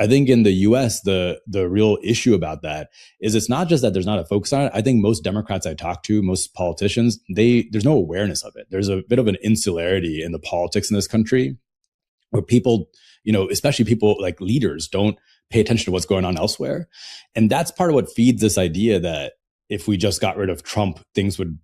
I think in the US, the real issue about that is it's not just that there's not a focus on it. I think most Democrats I talk to, most politicians, there's no awareness of it. There's a bit of an insularity in the politics in this country where people, especially people like leaders, don't pay attention to what's going on elsewhere. And that's part of what feeds this idea that if we just got rid of Trump, things would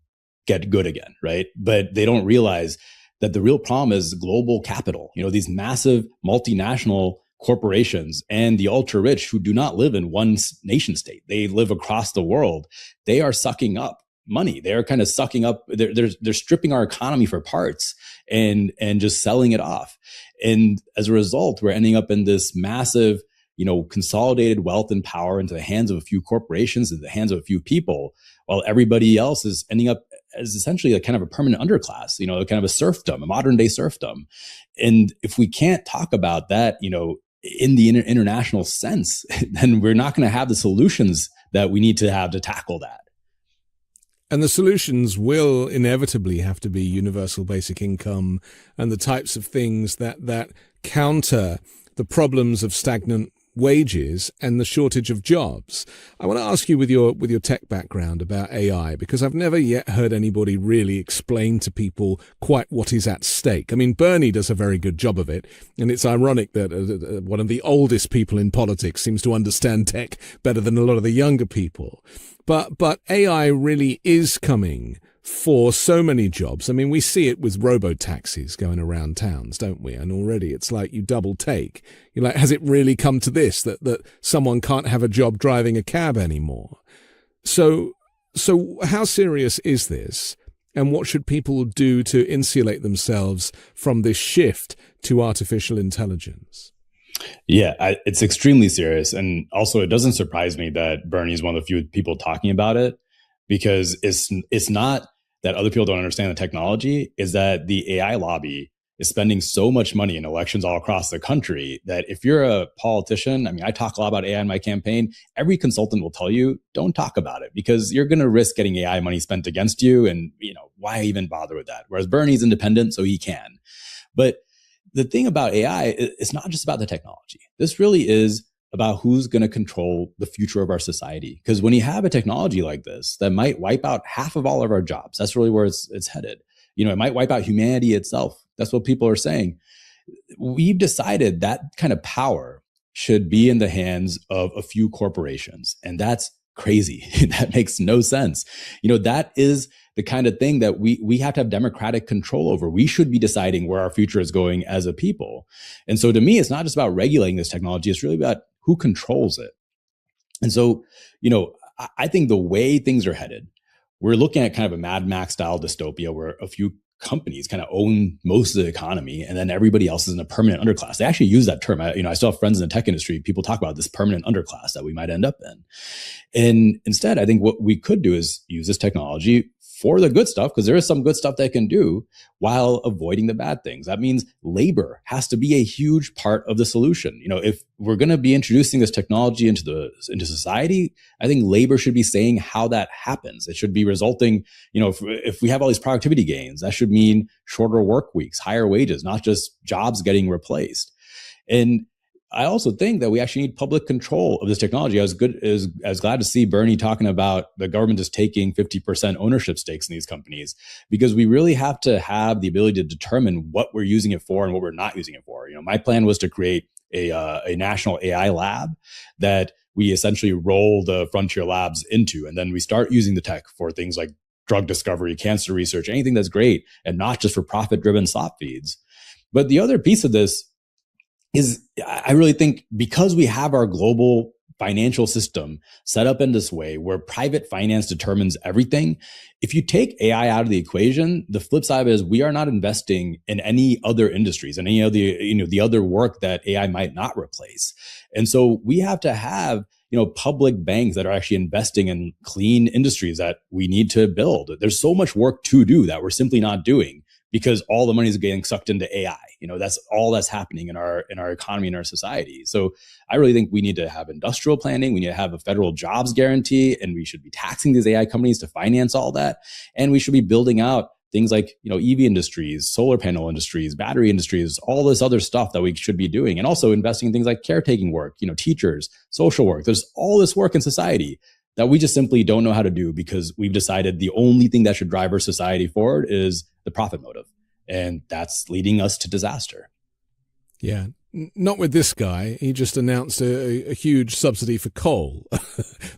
get good again, right? But they don't realize that the real problem is global capital. These massive multinational corporations and the ultra rich who do not live in one nation state. They live across the world. They are sucking up money. They're kind of sucking up, they're stripping our economy for parts and just selling it off. And as a result, we're ending up in this massive, consolidated wealth and power into the hands of a few corporations, into the hands of a few people, while everybody else is ending up as essentially a kind of a permanent underclass, kind of a serfdom, a modern day serfdom. And if we can't talk about that, in the international sense, then we're not going to have the solutions that we need to have to tackle that. And the solutions will inevitably have to be universal basic income and the types of things that counter the problems of stagnant wages and the shortage of jobs. I want to ask you with your tech background about AI, because I've never yet heard anybody really explain to people quite what is at stake. I mean, Bernie does a very good job of it, and it's ironic that one of the oldest people in politics seems to understand tech better than a lot of the younger people. But AI really is coming for so many jobs. I mean, we see it with robo-taxis going around towns, don't we? And already it's like you double take. You're like, has it really come to this, that someone can't have a job driving a cab anymore? So how serious is this? And what should people do to insulate themselves from this shift to artificial intelligence? Yeah, it's extremely serious. And also, it doesn't surprise me that Bernie is one of the few people talking about it, because it's not that other people don't understand the technology, is that the AI lobby is spending so much money in elections all across the country that if you're a politician, I mean, I talk a lot about AI in my campaign, every consultant will tell you, don't talk about it, because you're going to risk getting AI money spent against you. And, why even bother with that? Whereas Bernie's independent, so he can. But the thing about AI, it's not just about the technology. This really is about who's going to control the future of our society. Because when you have a technology like this that might wipe out half of all of our jobs, that's really where it's headed. It might wipe out humanity itself. That's what people are saying. We've decided that kind of power should be in the hands of a few corporations. And that's crazy. That makes no sense. That is the kind of thing that we have to have democratic control over. We should be deciding where our future is going as a people. And so to me, it's not just about regulating this technology. It's really about who controls it. And so, I think the way things are headed, we're looking at kind of a Mad Max style dystopia where a few companies kind of own most of the economy, and then everybody else is in a permanent underclass. They actually use that term. I still have friends in the tech industry. People talk about this permanent underclass that we might end up in. And instead, I think what we could do is use this technology for the good stuff, because there is some good stuff they can do while avoiding the bad things. That means labor has to be a huge part of the solution. If we're going to be introducing this technology into society, I think labor should be saying how that happens. It should be resulting, if we have all these productivity gains, that should mean shorter work weeks, higher wages, not just jobs getting replaced. And I also think that we actually need public control of this technology. I was glad to see Bernie talking about the government just taking 50% ownership stakes in these companies, because we really have to have the ability to determine what we're using it for and what we're not using it for. My plan was to create a national AI lab that we essentially roll the frontier labs into, and then we start using the tech for things like drug discovery, cancer research, anything that's great, and not just for profit-driven slop feeds. But the other piece of this is, I really think, because we have our global financial system set up in this way where private finance determines everything, if you take AI out of the equation, the flip side of it is we are not investing in any other industries and any of the other work that AI might not replace. And so we have to have public banks that are actually investing in clean industries that we need to build. There's so much work to do that we're simply not doing, because all the money is getting sucked into AI. That's all that's happening in our economy and our society. So I really think we need to have industrial planning. We need to have a federal jobs guarantee, and we should be taxing these AI companies to finance all that. And we should be building out things like, EV industries, solar panel industries, battery industries, all this other stuff that we should be doing. And also investing in things like caretaking work, teachers, social work. There's all this work in society that we just simply don't know how to do, because we've decided the only thing that should drive our society forward is the profit motive. And that's leading us to disaster. Yeah. Not with this guy. He just announced a huge subsidy for coal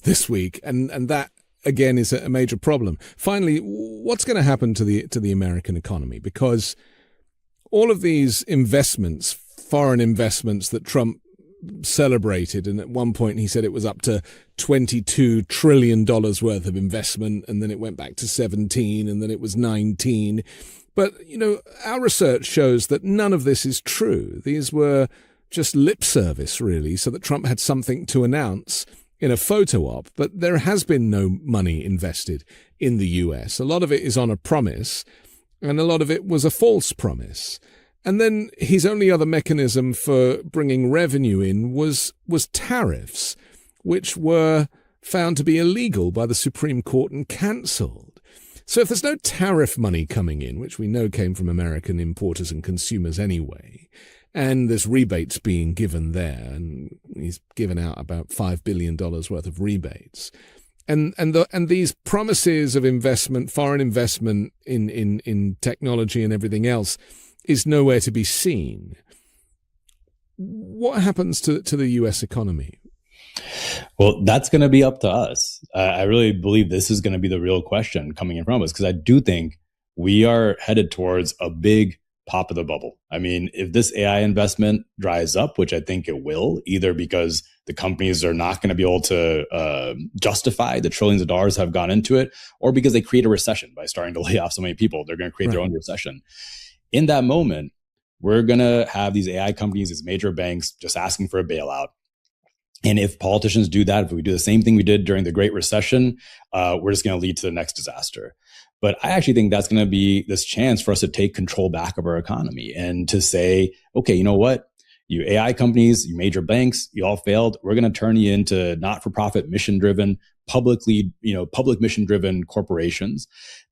this week. And that, again, is a major problem. Finally, what's going to happen to the American economy? Because all of these investments, foreign investments that Trump celebrated, and at one point he said it was up to $22 trillion worth of investment, and then it went back to 17, and then it was 19. But, our research shows that none of this is true. These were just lip service, really, so that Trump had something to announce in a photo op. But there has been no money invested in the US. A lot of it is on a promise, and a lot of it was a false promise. And then his only other mechanism for bringing revenue in was tariffs, which were found to be illegal by the Supreme Court and cancelled. So if there's no tariff money coming in, which we know came from American importers and consumers anyway, and there's rebates being given there, and he's given out about $5 billion worth of rebates. And these promises of investment, foreign investment in technology and everything else is nowhere to be seen. What happens to the US economy? Well, that's going to be up to us. I really believe this is going to be the real question coming in from us, because I do think we are headed towards a big pop of the bubble. I mean, if this AI investment dries up, which I think it will, either because the companies are not going to be able to justify the trillions of dollars that have gone into it, or because they create a recession by starting to lay off so many people, they're going to create their own recession. In that moment, we're going to have these AI companies, these major banks just asking for a bailout. And if politicians do that, if we do the same thing we did during the Great Recession, we're just going to lead to the next disaster. But I actually think that's going to be this chance for us to take control back of our economy and to say, okay, you know what? You AI companies, you major banks, you all failed. We're going to turn you into not-for-profit, mission-driven, public mission-driven corporations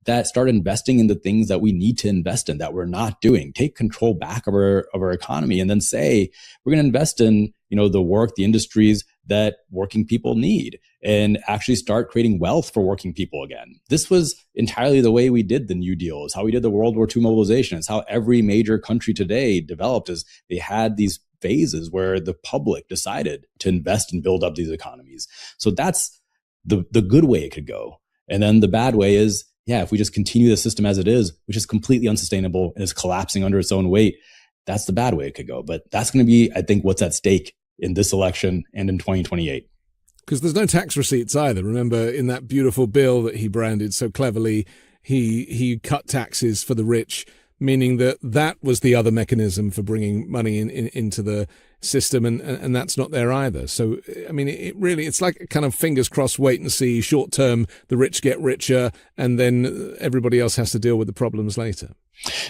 that start investing in the things that we need to invest in that we're not doing. Take control back of our economy, and then say we're going to invest in the work, the industries that working people need, and actually start creating wealth for working people again. This was entirely the way we did the New Deal. It's how we did the World War II mobilization. It's how every major country today developed, is they had these phases where the public decided to invest and build up these economies. So that's the good way it could go. And then the bad way is, if we just continue the system as it is, which is completely unsustainable and is collapsing under its own weight, that's the bad way it could go. But that's going to be, I think, what's at stake in this election and in 2028. Because there's no tax receipts either. Remember, in that beautiful bill that he branded so cleverly, he cut taxes for the rich, meaning that was the other mechanism for bringing money into the system, and that's not there either. So, I mean, it's like a kind of fingers crossed, wait and see, short term, the rich get richer, and then everybody else has to deal with the problems later.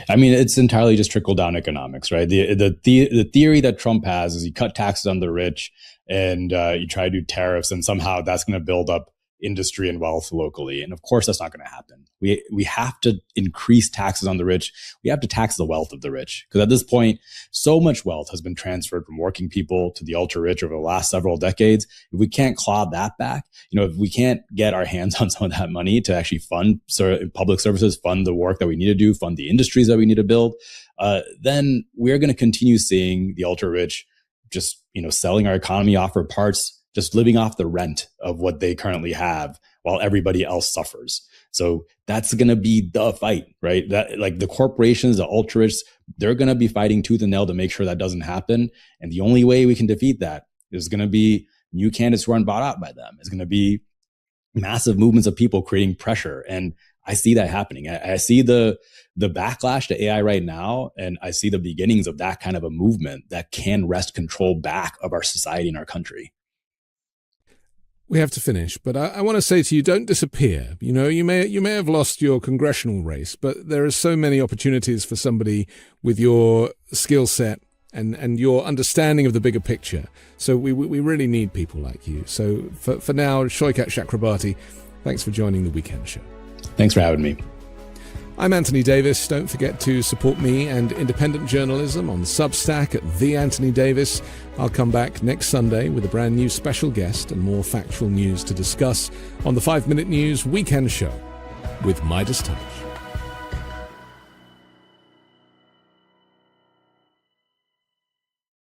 I mean, it's entirely just trickle down economics, right? The theory that Trump has is you cut taxes on the rich and you try to do tariffs, and somehow that's going to build up industry and wealth locally. And of course, that's not going to happen. We have to increase taxes on the rich. We have to tax the wealth of the rich, because at this point, so much wealth has been transferred from working people to the ultra rich over the last several decades. If we can't claw that back, if we can't get our hands on some of that money to actually fund public services, fund the work that we need to do, fund the industries that we need to build, then we're going to continue seeing the ultra rich just, selling our economy off for parts, just living off the rent of what they currently have while everybody else suffers. So that's going to be the fight, right? That, like, the corporations, the ultra rich, they're going to be fighting tooth and nail to make sure that doesn't happen. And the only way we can defeat that is going to be new candidates who aren't bought out by them. It's going to be massive movements of people creating pressure. And I see that happening. I see the backlash to AI right now, and I see the beginnings of that kind of a movement that can wrest control back of our society and our country. We have to finish, but I want to say to you, don't disappear. You may have lost your congressional race, but there are so many opportunities for somebody with your skill set and your understanding of the bigger picture. So we really need people like you. So for now, Saikat Chakrabarti, thanks for joining the Weekend Show. Thanks for having me. I'm Anthony Davis. Don't forget to support me and independent journalism on Substack at The Anthony Davis. I'll come back next Sunday with a brand new special guest and more factual news to discuss on the 5 Minute News Weekend Show with Midas Touch.